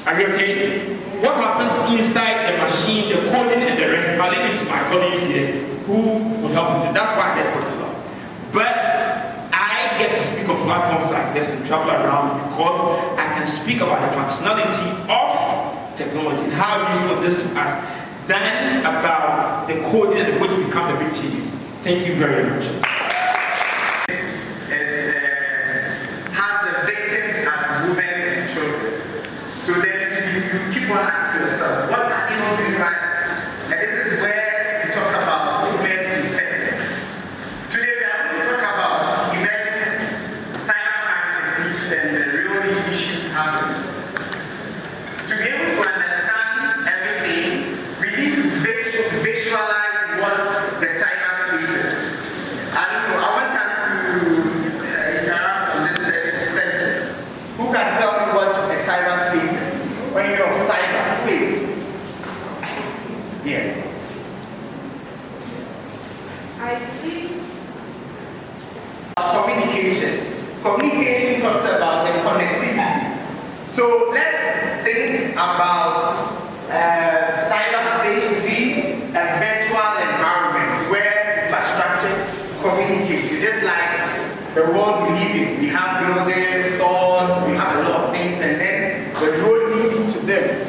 Are you okay? What happens inside the machine, the coding and the rest, I'll leave it to my colleagues here who will help me do. That's why I get what a lot. But I get to speak on platforms like this and travel around because I can speak about the functionality of technology and how useful this is us than about the coding and the coding becomes a bit tedious. Thank you very much. Keep on asking yourself, what are you doing right? And this is where we talk about women in tech. Today we are going to talk about emerging cybercrime techniques and the real issues happening. To be able to understand everything, we need to visualize what the cyberspace is. I don't know, I want us to interact on this session. Who can tell me what a cyberspace is? When you have cyberspace. Yeah. I think communication. Communication talks about the connectivity. So let's think about cyberspace to be a virtual environment where infrastructure communicate. Just like the world we live in. We have buildings, stores, we have a lot of things, and then the road leading to them.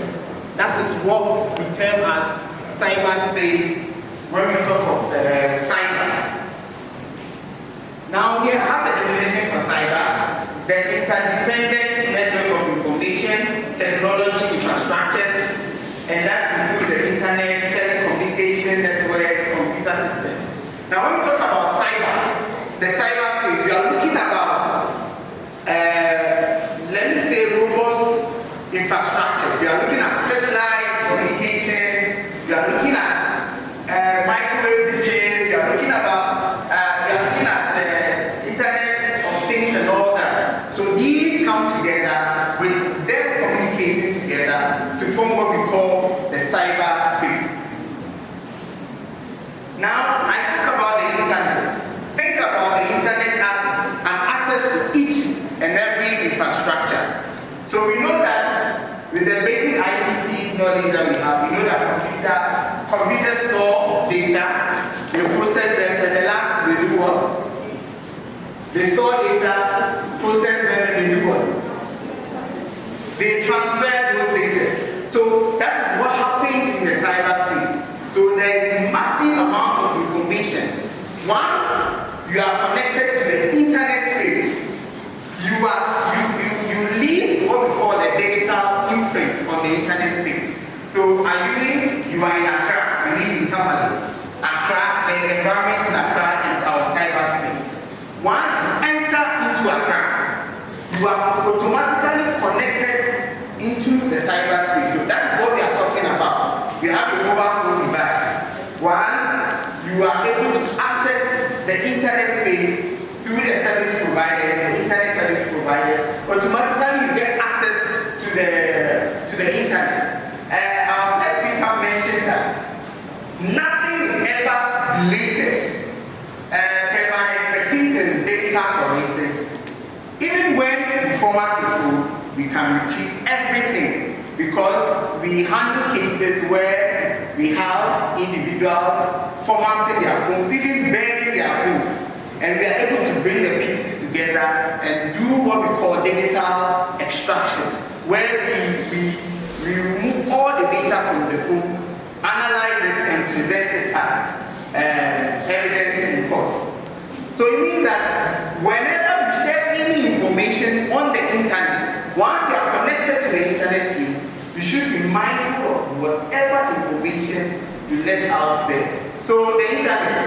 That is what we term as cyberspace when we talk of cyber. Now we have a definition for cyber, the interdependent network of information, technology, infrastructure, and that includes the internet, telecommunication networks, computer systems. Now when we talk about cyber, the cyberspace, we are looking about, let me say, robust infrastructure. We are looking at satellite communication, we are looking at microwave dishes, we are looking at internet of things and all that. So these come together with them communicating together to form what we call the cyberspace. Now, I speak about the internet. Think about the internet as an access to each and every infrastructure. So we know that with the basic ICT knowledge that we have, we know that computers store data, they process them, and the last they do what? They store data, process them, and they do what? They transfer those data. So that is what happens in the cyberspace. So there is massive Once you are connected to the internet space, you leave what we call a digital imprint on the internet space. So assuming you are in Accra, you live in Tamale. Accra, the environment in Accra is our cyberspace. Once you enter into Accra, you are automatically connected into the cyberspace. So that's what we are talking about. You have a mobile phone device. Once you are able to access the internet space through the service providers, the internet service providers, automatically you get access to the internet. Our first speaker mentioned that nothing is ever deleted. Per my expertise in data forensics, even when we format a phone, we can retrieve everything because we handle cases where we have individuals formatting their phones, even burning their phones, and we are able to bring the pieces together and do what we call digital extraction, where we remove all the data from the phone, analyze it, and present it as evidence in court. So it means that whenever you share any information on the internet, once you are connected to the internet space, you should be mindful of whatever information you let out there. So the internet,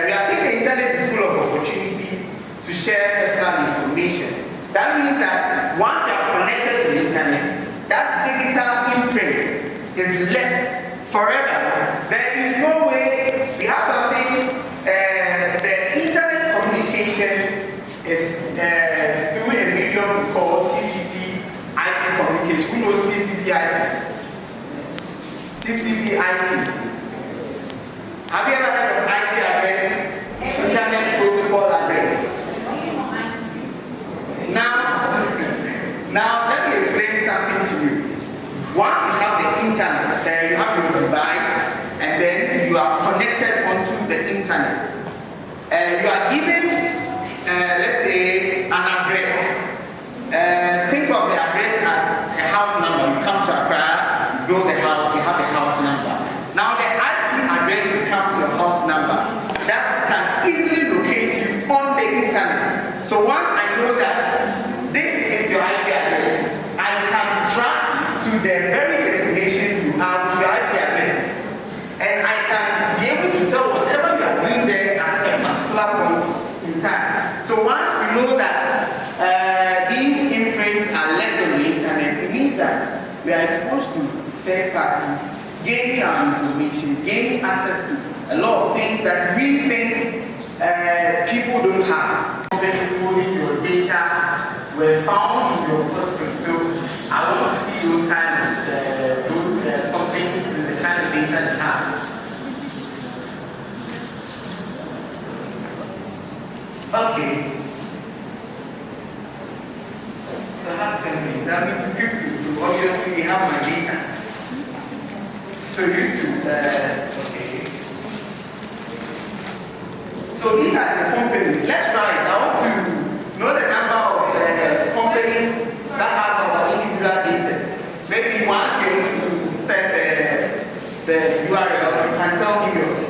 we are saying the internet is full of opportunities to share personal information. That means that once you are connected to the internet, that digital imprint is left forever. There is no way we have something, the internet communication is through a medium called TCP IP communication. Who knows TCP IP? TCP IP. Have you ever heard of IP address? Internet protocol address. Now let me explain something to you. Once you have the internet, you have your device, and then you are connected onto the internet. You are given, let's say, an address. Think of the address as a house number. You come to Accra, you build a house, you have a house number. Now the IP address becomes your house number. That can easily locate you on the internet. So once I know that this is your IP address, I can track to the very destination you have with your IP address. And I can be able to tell whatever you are doing there at a particular point in time. So once we know that these imprints are left on the internet, it means that we are exposed to third parties, gaining our information, gaining access to a lot of things that we think people don't have. Holding your data were found in your footprint. So I want to see those kind of companies with the kind of data they have. Okay. So how can we? That means crypto. So obviously we have my data. So YouTube, okay. So these are the companies. Let's try it. I want to know the number of companies that have our individual data. Maybe once you're able to set the URL, you can tell me yours.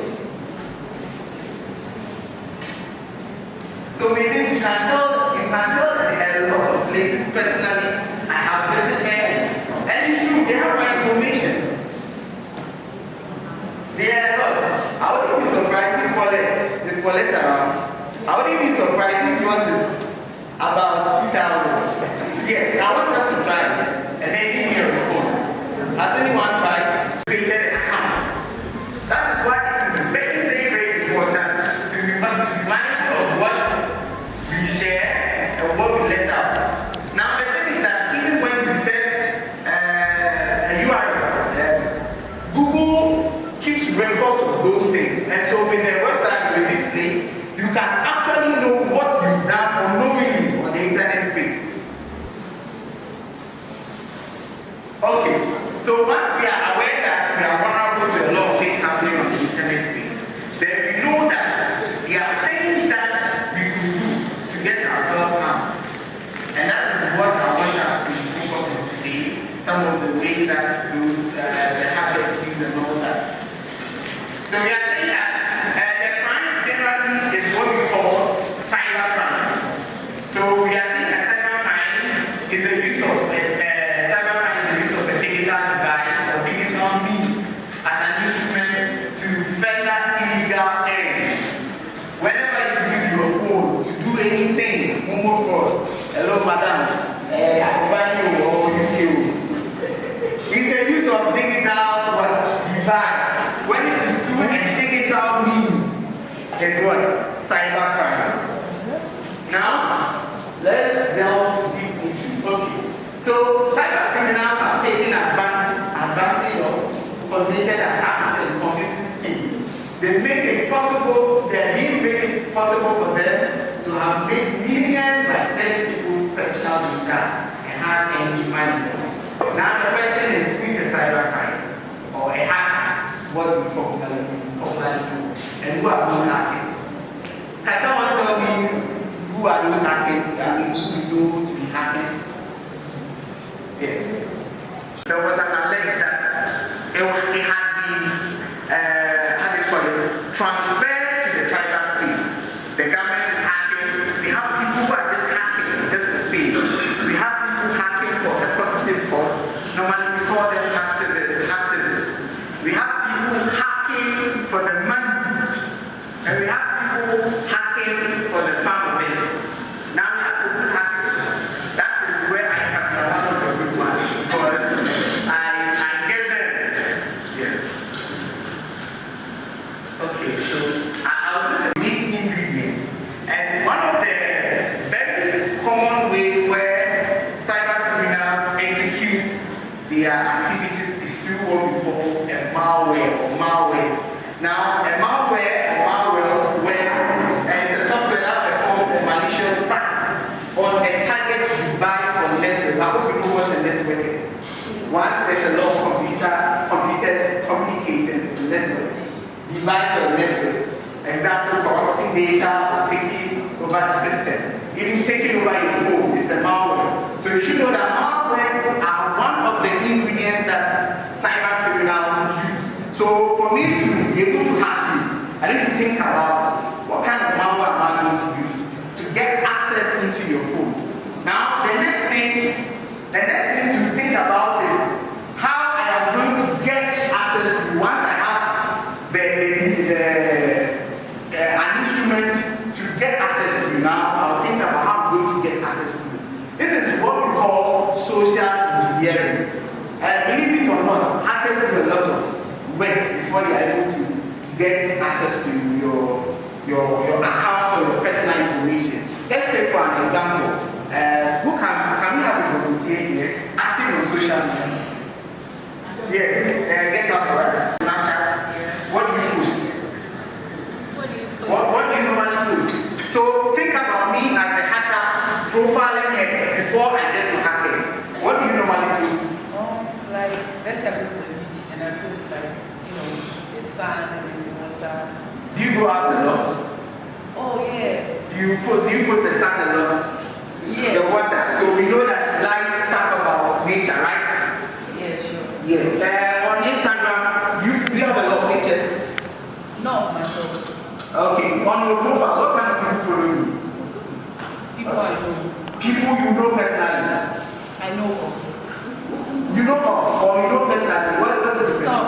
So with this, you can tell that there are a lot of places personally I have visited, and it's true, they have my information. There are a lot. I wouldn't be surprised if Paulette around. I wouldn't be surprised if yours is about 2,000. Yes, I want us to try it, and then give me a response. Has anyone tried created an account? That is why it is very, very, very important to be mindful of what we share and what we let out. Now the thing is that even when you set a URL, Google keeps records of those things. And so with the website, with this place, you can actually know what you've done unknowingly on the internet space. Okay, so once we are aware that we are vulnerable to a lot of things happening on the internet space, then we know that there are things that we can do to get ourselves out. And that is what I want us to focus on today. Some of the ways that those, the hackers use and all that. So we are saying that the crimes generally is coordinated attacks and community schemes. These make it possible for them to have made millions by selling people's personal data and have any money. Now the question is, who is a cybercrime or a hacker, what we popularly know, and who are those hacking? Can someone tell me who are those hacking? I mean, who we know to be hacking? Yes. There was an alert that it had been, how do you call it, transferred to the cyberspace. The government is hacking. We have people who are just hacking just for fame. We have people hacking for a positive cause. Normally we call them activists. We have people hacking for the money. And we have people hacking for the families. Now we have the good hackers. That is where I come from, one of the good ones. Because I get them. Yes. Okay, so I'll do the main ingredients. And one of the very common ways where cyber criminals execute their activities is through what we call a malware or malwares. Now, a malware is a software that performs a malicious task on a target device or network. I hope you know what a network is. Once there's a lot of computers communicating, it's a network. Device or network. Example, corrupting data, taking over the system. Even taking over your phone is a malware. So you should know that malwares are one of the ingredients that cyber criminals use. So for me to be able to hack you, I need to think about what kind of malware am I going to use to get access into your phone. Now, the next thing to think about is how I am going to get access to you. Once I have an instrument to get access to you, now I'll think about how I'm going to get access to you. This is what we call social engineering. Believe it or not, hackers do a lot of work before they are able to get access to your account or your personal information. Let's take for an example. Can we have a volunteer here active on social media? Yes, get up right. Snapchat. What do you post? What do you normally post? So think about me as a hacker profiling him before I get to hacking. What do you normally post? Like, let's have this on the beach and I post like, the sun and the water. Do you go out a lot? Oh yeah. Do you post the sun a lot? Yeah. The water. So we know that she likes stuff about nature, right? Yeah, sure. Yes. On Instagram, you have a lot of pictures. Not myself. Okay. On your profile, what kind of people follow you? People I know. People you know personally. I know of. You know of, or you know personally. What's the difference? Some.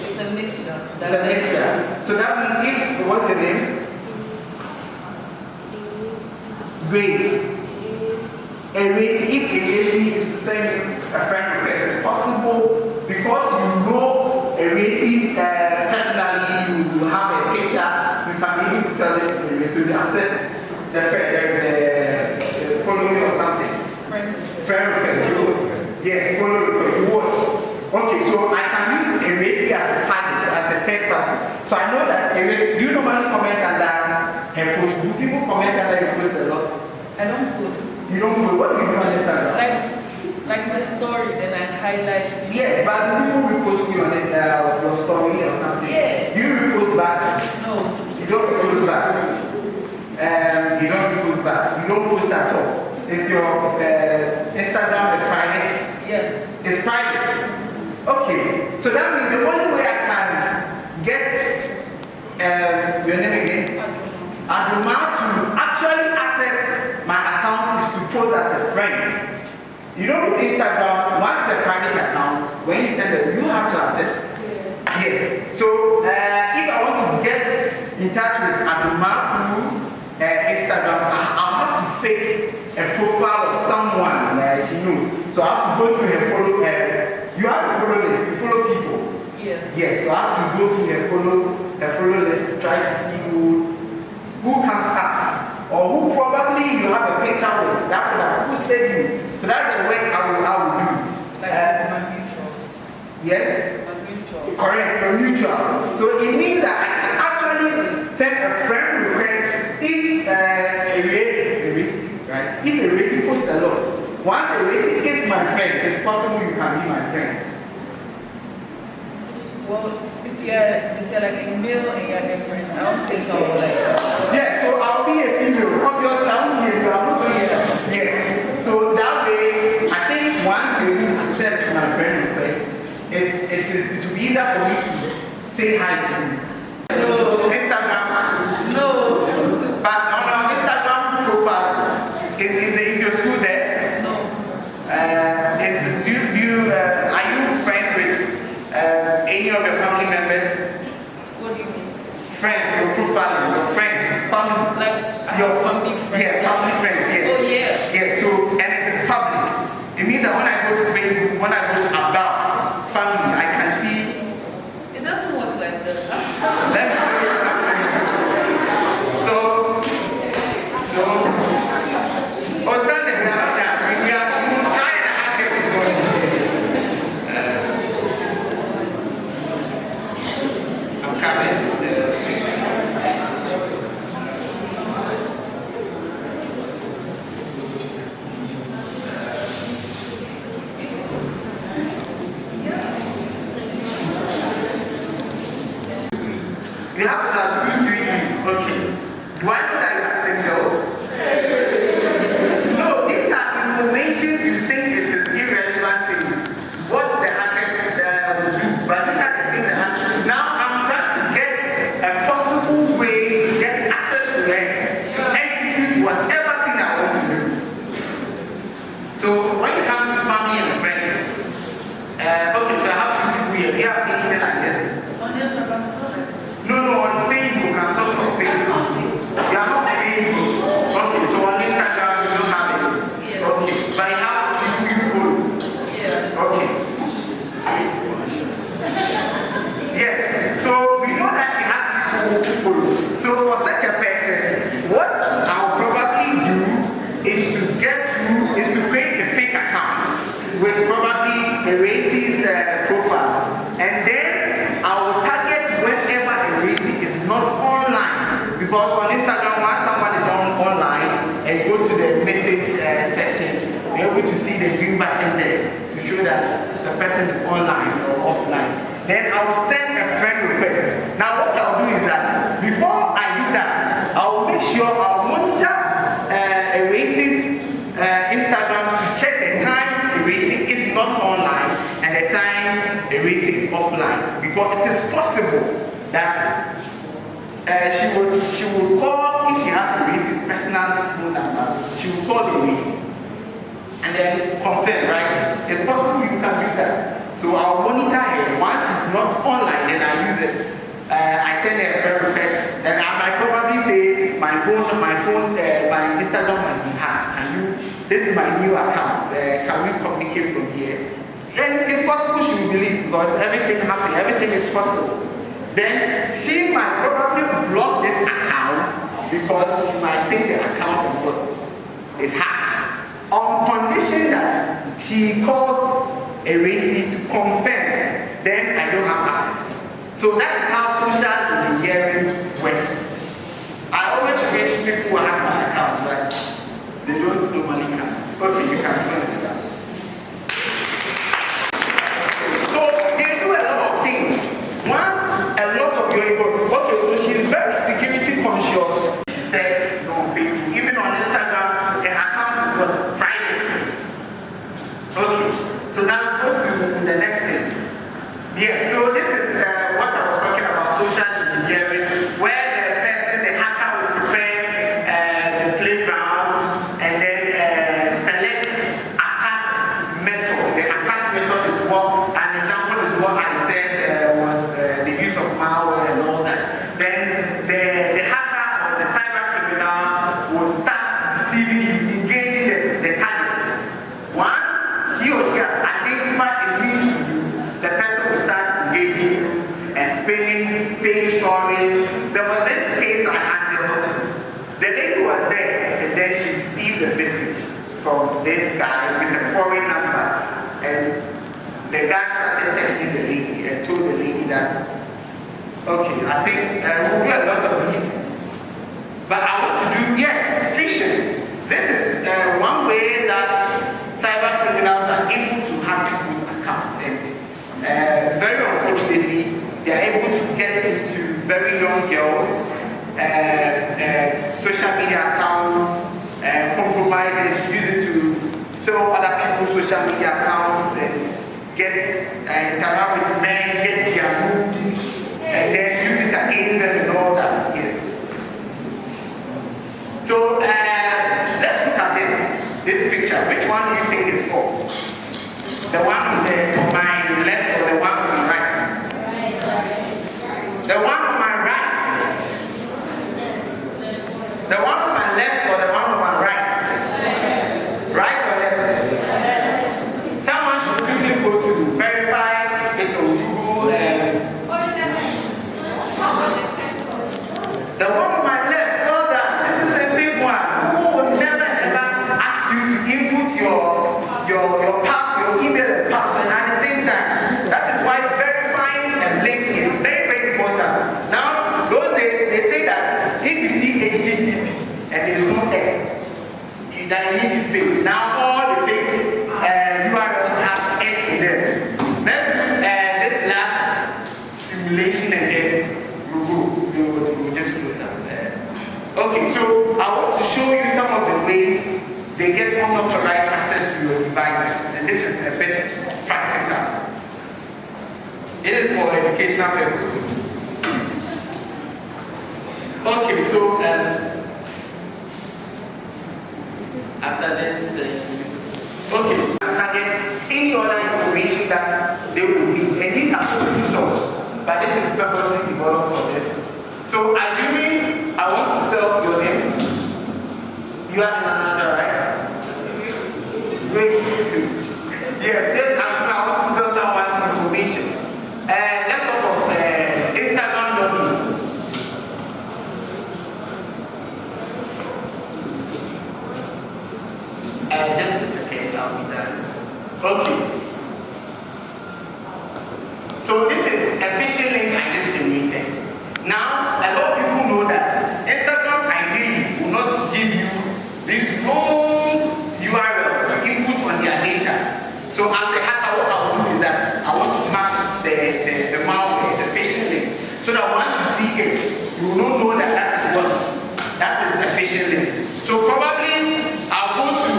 It's a mixture. It's a mixture. So that means what's your name? Grace. If Eresi is sending a friend request, it's possible because you know Eresi personally, you have a picture, you can be able to tell this is Eresi, so you accept the friend, follow me or something. Friend request. Yes, follow request. You watch. Okay, so I can use Eresi as a target, as a third party. So I know that Eresi, do you normally comment under her post? Do people comment under your post a lot? I don't post. You don't post? What do you do on Instagram? Like my story, then I highlight it. Yes, but do people repost you on it, your story or something? Yeah. Do you repost back? No. You don't repost back? You don't repost back? You don't post at all? Is your Instagram private? Yeah. It's private? Okay. So that means the only way I can get your name again? Aduma to actually access my account is to post as a friend. You know, with Instagram, once it's a private account, when you send it, you have to accept. Yes. So if I want to get in touch with Aduma through Instagram, I'll have to fake a profile of someone she knows. So I have to go through her follow. You have a follow list. You follow people. Yeah. Yes. So I have to go through her follow list to try to see who comes up, or who probably you have a picture with that would have posted you. So that's the work I will do. Like my mutuals. Yes? My mutuals. Correct, your mutuals. So it means that I can actually send a friend request if right? If Erasing posts a lot. Once Erasing is my friend, it's possible you can be my friend. Well, if you're like a male and you're different, I don't think I'll like. Yeah, so I'll be a female. Obviously, I'm here, I'm not here. Yeah. So that way, I think once you're able to accept my friend request, it will be easier for me to say hi to you. No. Instagram? No. But on our Instagram profile, is your school there? No. Are you friends with any of your family members? What do you mean? Friends, your profile, your friends, family. Like your family friends? Yeah, family friends, yes. Oh, yeah. Yeah, so, and it is public. It means that when I go to Facebook, when I go to about family, I can see. It doesn't work like this. Standing we are trying to have it before. I'm coming. You have to ask who's doing it. Okay. Do I know that you are single? No, these are informations you think it is irrelevant to what the hackers will do. But these are the things that happen. Now I'm trying to get a possible way to get access to them to execute whatever thing I want to do. So when you come to family and friends, okay, so how do people here? Do you have anything like this? On Instagram, No, on Facebook. I'm talking about Facebook. You are not Facebook. Okay, so on Instagram you don't have it. Yeah. Okay, but you have people you follow. Yeah. Okay. Yes. So we know that she has people who follow. So for such a person, what I'll probably do is to create a fake account with probably Erasing's profile, and then I will target whenever Erasing is not online. Because on Instagram, once someone is online and go to the message section, you're able to see the green button there to show that the person is online or offline. Then I will send a friend request. Now what I'll do is that before I do that, I'll make sure I'll monitor Erasing's Instagram to check the time Erasing is not online and the time Erasing is offline. Because it is possible that she would call, if she has Erasing's personal phone number, she will call Erasing and then confirm, right? It's possible you can do that. So I'll monitor her. Once she's not online, then I use it. I send her a friend request, and I might probably say my Instagram must be hacked. This is my new account. Can we communicate from here? And it's possible she will believe because everything happens, everything is possible. Then she might probably block this account because she might think the account is hacked. On condition that she calls Erasing to confirm, then I don't have access. So that is how social engineering works. I always wish people have my account, but they don't normally come. Okay, you can go into that. So they do a lot of things. One, a lot of your info. Okay, so she's very security conscious. She said she's not on Facebook. Even on Instagram, her account is what? Private. Okay, so now go to the next thing. Yeah, so this is what I was talking about, social engineering, where the person, the hacker will prepare the playground and then select attack method. The attack method is what, an example is what I said was the use of malware and all that. Then the hacker or the cyber criminal would start deceiving you, engaging the target. Once he or she has identified a means to you, the person will start engaging and spinning, saying stories. There was this case I handled. The lady was there, and then she received a message from this guy with a foreign number. And the guy started texting the lady and told the lady that, okay, I think we'll do a lot of this. But I want to do, yes, phishing. This is one way that cyber criminals are able to hack people's accounts. And very unfortunately, they are able to get into very young girls, social media accounts, compromise it, use it to steal other people's social media accounts and get interact with men, get their moves, and then use it against them and all that. Yes. So let's look at this picture. Which one do you think is false? The one on my left or the one on my right? The one on my right. The one on my left or the one on my right? Right or left? Someone should quickly go to verify it on Google and the one on my left, well done. This is the big one. Who will never ever ask you to input your password, your email and password at the same time. That is why verifying a link is very, very important. Now, those days they say that if you see HTTP and there is no S, that it means it's fake. Now all the fake URLs have S in them. Then this last simulation and then we'll just close up there. Okay, so I want to show you some of the ways they get unauthorized access to your devices. And this is a bit practical. It is for educational purposes. Okay, so after this, okay, target any other information that they will need. And these are open source, but this is purposely developed for this. So assuming I want to spell your name, you are another, right? Great. Yes, this assuming I want to spell someone's information. Let's talk of Instagram logins. Just a second, I'll be done. Okay. So this is a phishing link I just generated. Now, a lot of people know that Instagram ideally will not give you this long URL to input on their data. So as a hacker, what I will do is that I want to mask the malware, the phishing link, so that once you see it, you will not know that that is what? That is the phishing link. So probably I'll go to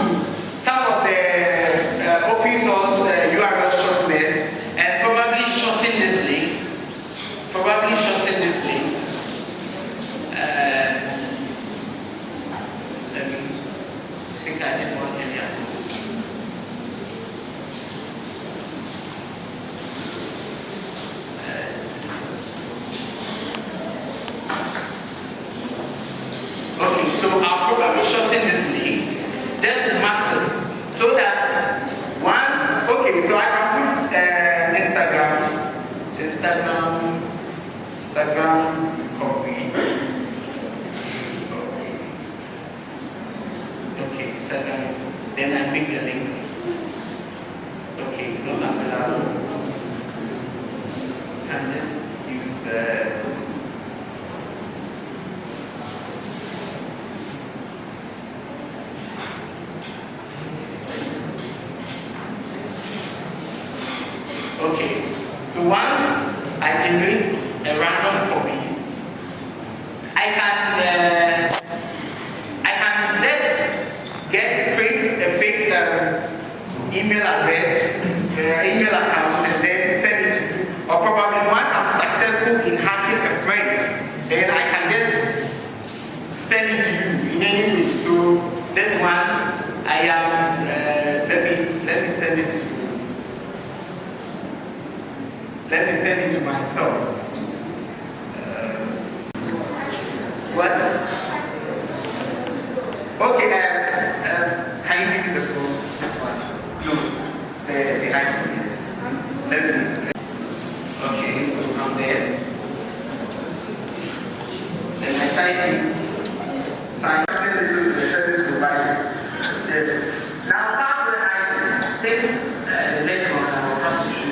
some of the open source URL shorteners and probably shorten this link. Let me think I did one here. Okay, so I'll probably shorten this link just to maxes so that once, okay, so I can put Instagram copy. Okay, Instagram, then I pick the link. Okay, it's not available. And just use okay, so once I generate a random copy, I can just create a fake email address, email account, and then send it to you. Or probably once I'm successful in hacking a friend, then I can just send it to you in any way. So this one, I am. Let me send it to you. Let me send it to myself. What? Okay, can you give me the phone? This one? No, the iPhone, yes. Let me. Okay, so from there. Then I type in the service provider. Yes. Now, pass the item. Then the next one I will pass you.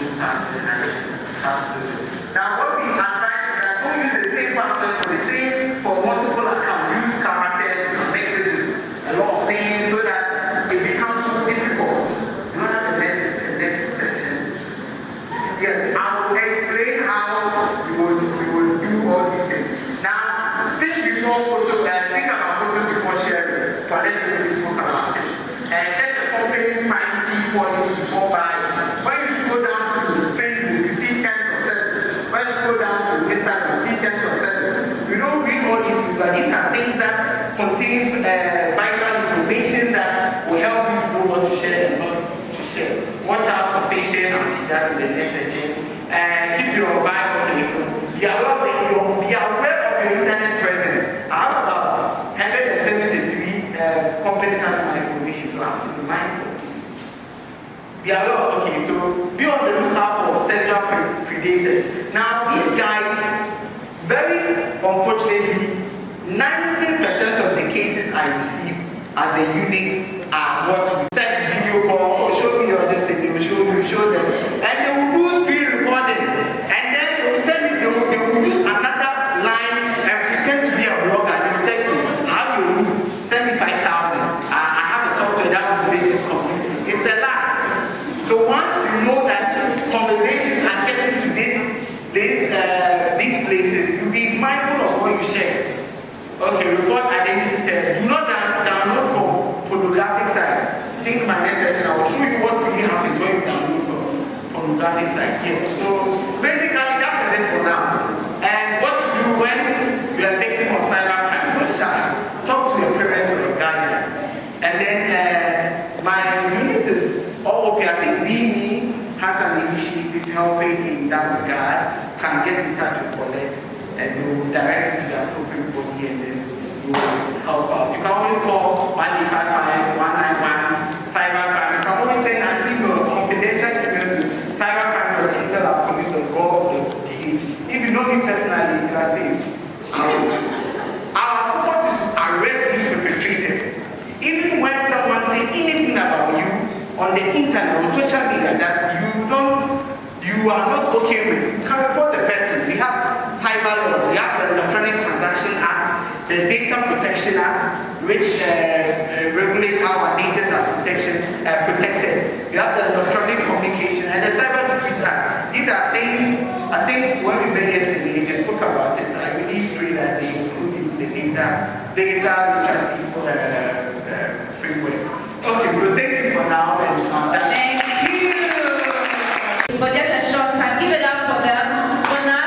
receive vital information that will help you to know what to share and not to share. Watch out for patient that in the next session. And keep your Bible, okay, so be aware of your internet presence. I have about 173 companies under my information, so I have to be mindful. Be aware of, okay, so be on the lookout for sexual predators. Now, these guys, very unfortunately, 90% of the cases I receive at the unit are what we sex video call, show me your this thing, they will show them. And they will do screen recording. And then they will send it, they will use another line and pretend to be a blogger. They will text me, have your route, send me 5,000. I have a software that will delete it completely. It's a lie. So once you know that conversations are getting to these places, you be mindful of what you share. Okay, report identity theft. Do not download from pornographic sites. I think my next session I will show you what really happens when you download from pornographic sites. Yes. So basically that is it for now. And what to do when you are victim of cybercrime? Don't shy. Talk to your parents or your guardian. And then my unit is all okay. I think BME has an initiative helping in that regard. Can get in touch with police and they will direct you to the appropriate body and then you will help out. You can always call 1855 191 cybercrime. You can always send an email, confidential email to cybercrime.intel@police.gov.gh. If you know me personally, you can say, our focus is to arrest these perpetrators. Even when someone says anything about you on the internet or social media that you are not okay with, you can report the person. We have cyber laws, we have the Electronic Transaction Act, the Data Protection Act, which regulates how our data are protected. We have the Electronic Communication and the Cyber Security Act. These are things, I think when we met yesterday, they spoke about it. I really pray that they include in the data literacy for the framework. Okay, so thank you for now. Thank you. For just a short time, give it up for them. For now,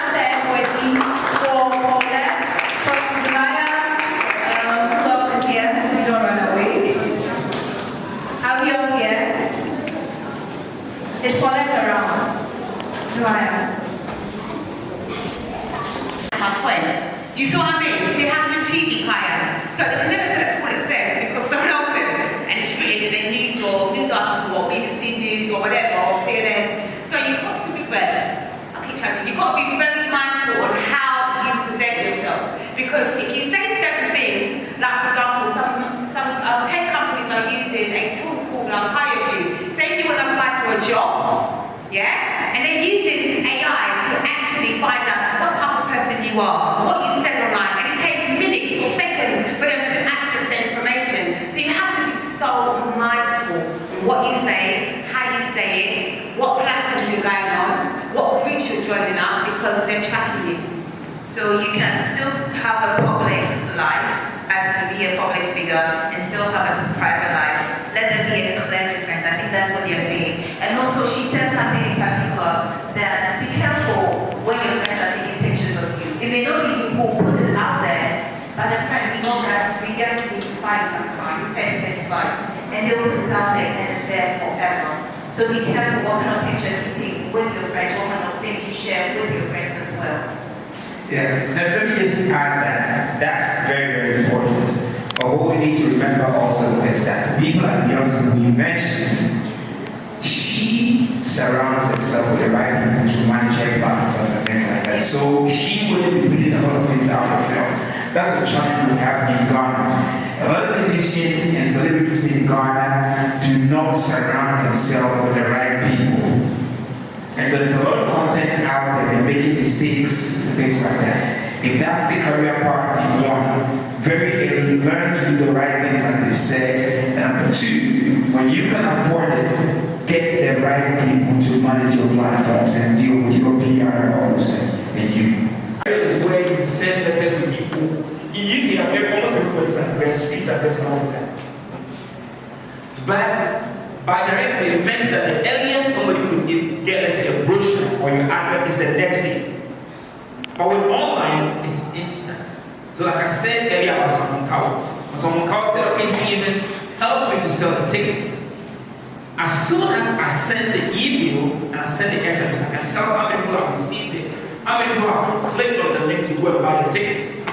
for Paulette, for Zaya, who is here, we don't run away. Are we all here? Is Paulette around? Zaya. My friend. Do you see what I mean? See how strategic I am? So they can never say what it said because someone else said it. And it's written in the news or news article or BBC News or whatever or CNN. So you've got to be very, you've got to be very mindful on how you present yourself. Because if you say certain things, like for example, some tech companies are using a tool called HireVue. Say you want to apply for a job, yeah? And they're using AI to actually find out what type of person you are, what you said online, and it takes minutes or seconds for them to access the information. So you have to be so mindful of what you say, how you say it, what platforms you're going on, what groups you're joining up, because they're tracking you. So you can still have a public life as to be a public figure and still have a private life. Let there be a clear difference. I think that's what they're saying. And also she said something in particular that be careful when your friends are taking pictures of you. It may not be you who puts it out there, but a friend, we know that we get into fights sometimes, petty fights, and they will put it out there and it's there forever. So be careful what kind of pictures you take with your friends, what kind of things you share with your friends as well. Yeah, let me just add that's very, very important. But what we need to remember also is that people like Beyonce, we mentioned, she surrounds herself with the right people to manage her platforms and things like that. So she wouldn't be putting a lot of things out herself. That's a challenge we have in Ghana. A lot of musicians and celebrities in Ghana do not surround themselves with the right people. And so there's a lot of content out there, they're making mistakes, things like that. If that's the career path you want, very early, learn to do the right things like they said. And number two, when you can afford it, get the right people to manage your platforms and deal with your PR and all those things. Thank you. Is where you send letters to people. In UK, I'm almost everybody's at the street address and all of that. But by direct mail, it meant that the earliest somebody could get, let's say, a brochure or your advert is the next day. But with online, it's instant. So like I said earlier about Simon Cowell Someone called said, okay, Stephen, help me to sell the tickets. As soon as I send the email and I send the SMS, I can tell how many people have received it, how many people have clicked on the link to go and buy the tickets.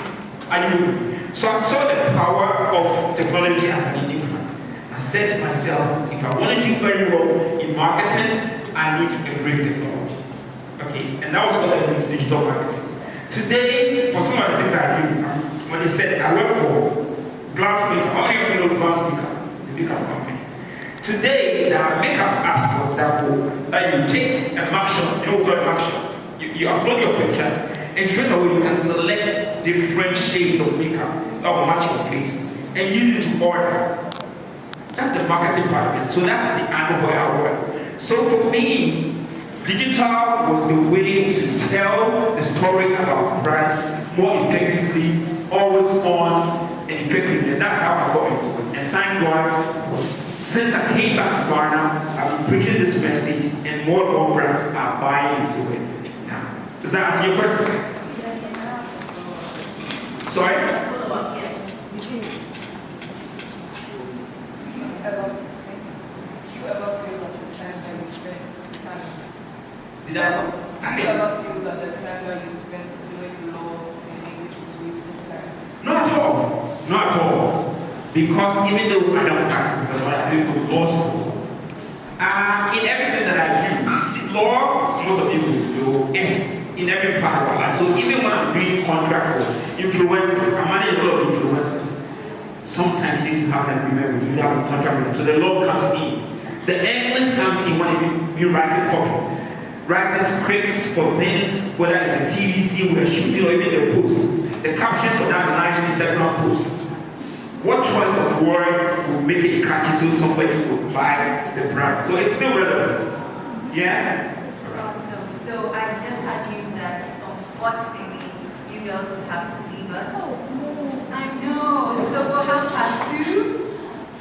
So I saw the power of technology as an enabler. I said to myself, if I want to do very well in marketing, I need to embrace technology. Okay, and that was what I did with digital marketing. Today, for some of the things I do, when they said I work for Glassmaker, how many of you know Glassmaker, the makeup company? Today, there are makeup apps, for example, that you take a markshot, you know what a markshot? You upload your picture, and straight away you can select different shades of makeup that will match your face and use it to order. That's the marketing part of it. So that's the angle where I work. So for me, digital was the way to tell the story about brands more effectively, always on and effectively. And that's how I got into it. And thank God, since I came back to Ghana, I've been preaching this message, and more brands are buying into it now. Does that answer your question? Sorry? Yes. Did I ever? Do you ever feel that the time that you spent doing law in English was wasting time? Not at all. Not at all. Because even though I don't practice as I do to law school, in everything that I do, see, law, most of you know, is in every part of our life. So even when I'm doing contracts for influencers, I manage a lot of influencers. Sometimes you need to have an agreement with you, have a contract with them. So the law comes in. The English comes in when you write a copy. Writing scripts for things, whether it's a TV scene we're shooting or even a post. The caption for that nice Instagram post. What choice of words will make it catchy so somebody will buy the brand? So it's still relevant. Yeah? Awesome. So I just had news that unfortunately you girls would have to leave us. Oh, no. I know. So we'll have part 2.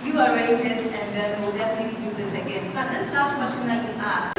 You arrange it and then we'll definitely do this again. But this last question that you asked.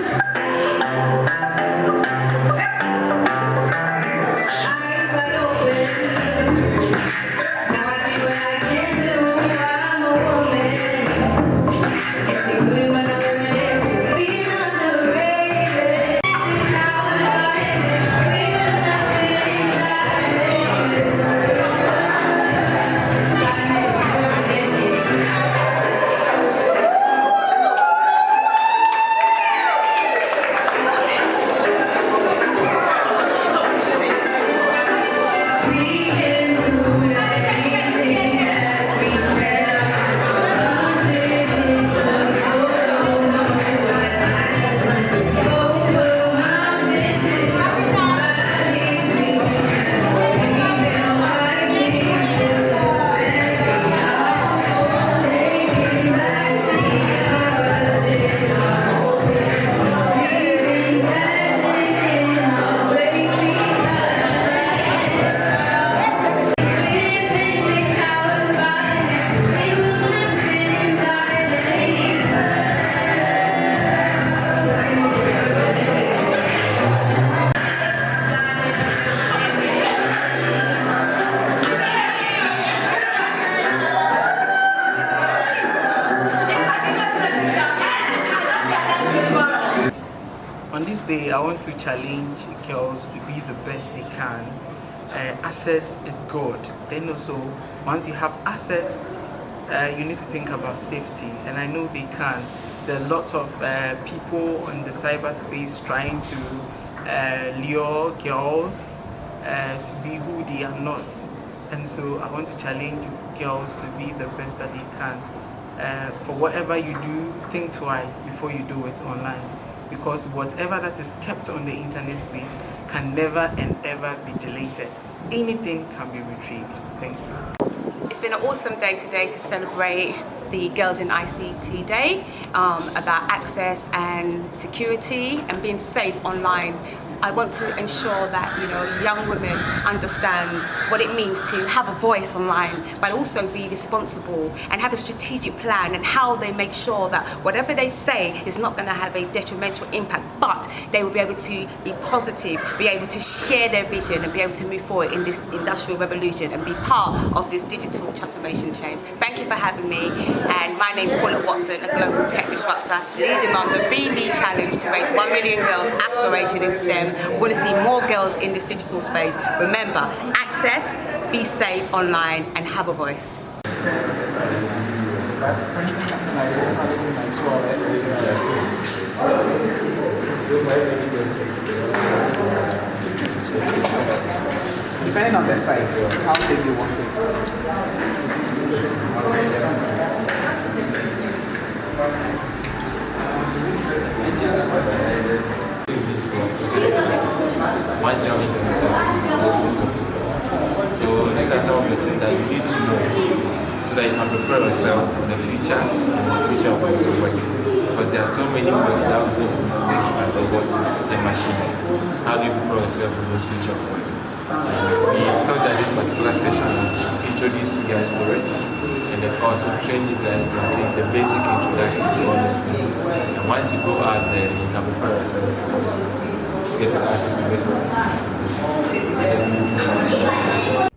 On this day, I want to challenge girls to be the best they can. Access is good. Then also, once you have access, you need to think about safety, and I know they can. There are lots of people in the cyberspace trying to lure girls to be who they are not. And so I want to challenge girls to be the best that they can. For whatever you do, think twice before you do it online. Because whatever that is kept on the internet space can never and ever be deleted. Anything can be retrieved. Thank you. It's been an awesome day today to celebrate the Girls in ICT Day, about access and security and being safe online. I want to ensure that young women understand what it means to have a voice online, but also be responsible and have a strategic plan and how they make sure that whatever they say is not going to have a detrimental impact, but they will be able to be positive, be able to share their vision and be able to move forward in this industrial revolution and be part of this digital transformation change. Thank you for having me, and my name is Paula Watson, a global tech disruptor, leading on the BB Challenge to raise 1 million girls' aspiration in STEM. We want to see more girls in this digital space. Remember, access, be safe online, and have a voice. Depending on the size, how big you want it. Once you have internet access, you can go to it. So these are some of the things that you need to know so that you can prepare yourself for the future and the future of going to work. Because there are so many works that are going to be replaced by robots and machines. How do you prepare yourself for those future of work? We thought that this particular session will introduce you guys to it and then also train you guys to at least the basic introduction to all these things. And once you go out there, you can prepare yourself for this, getting access to resources and information. So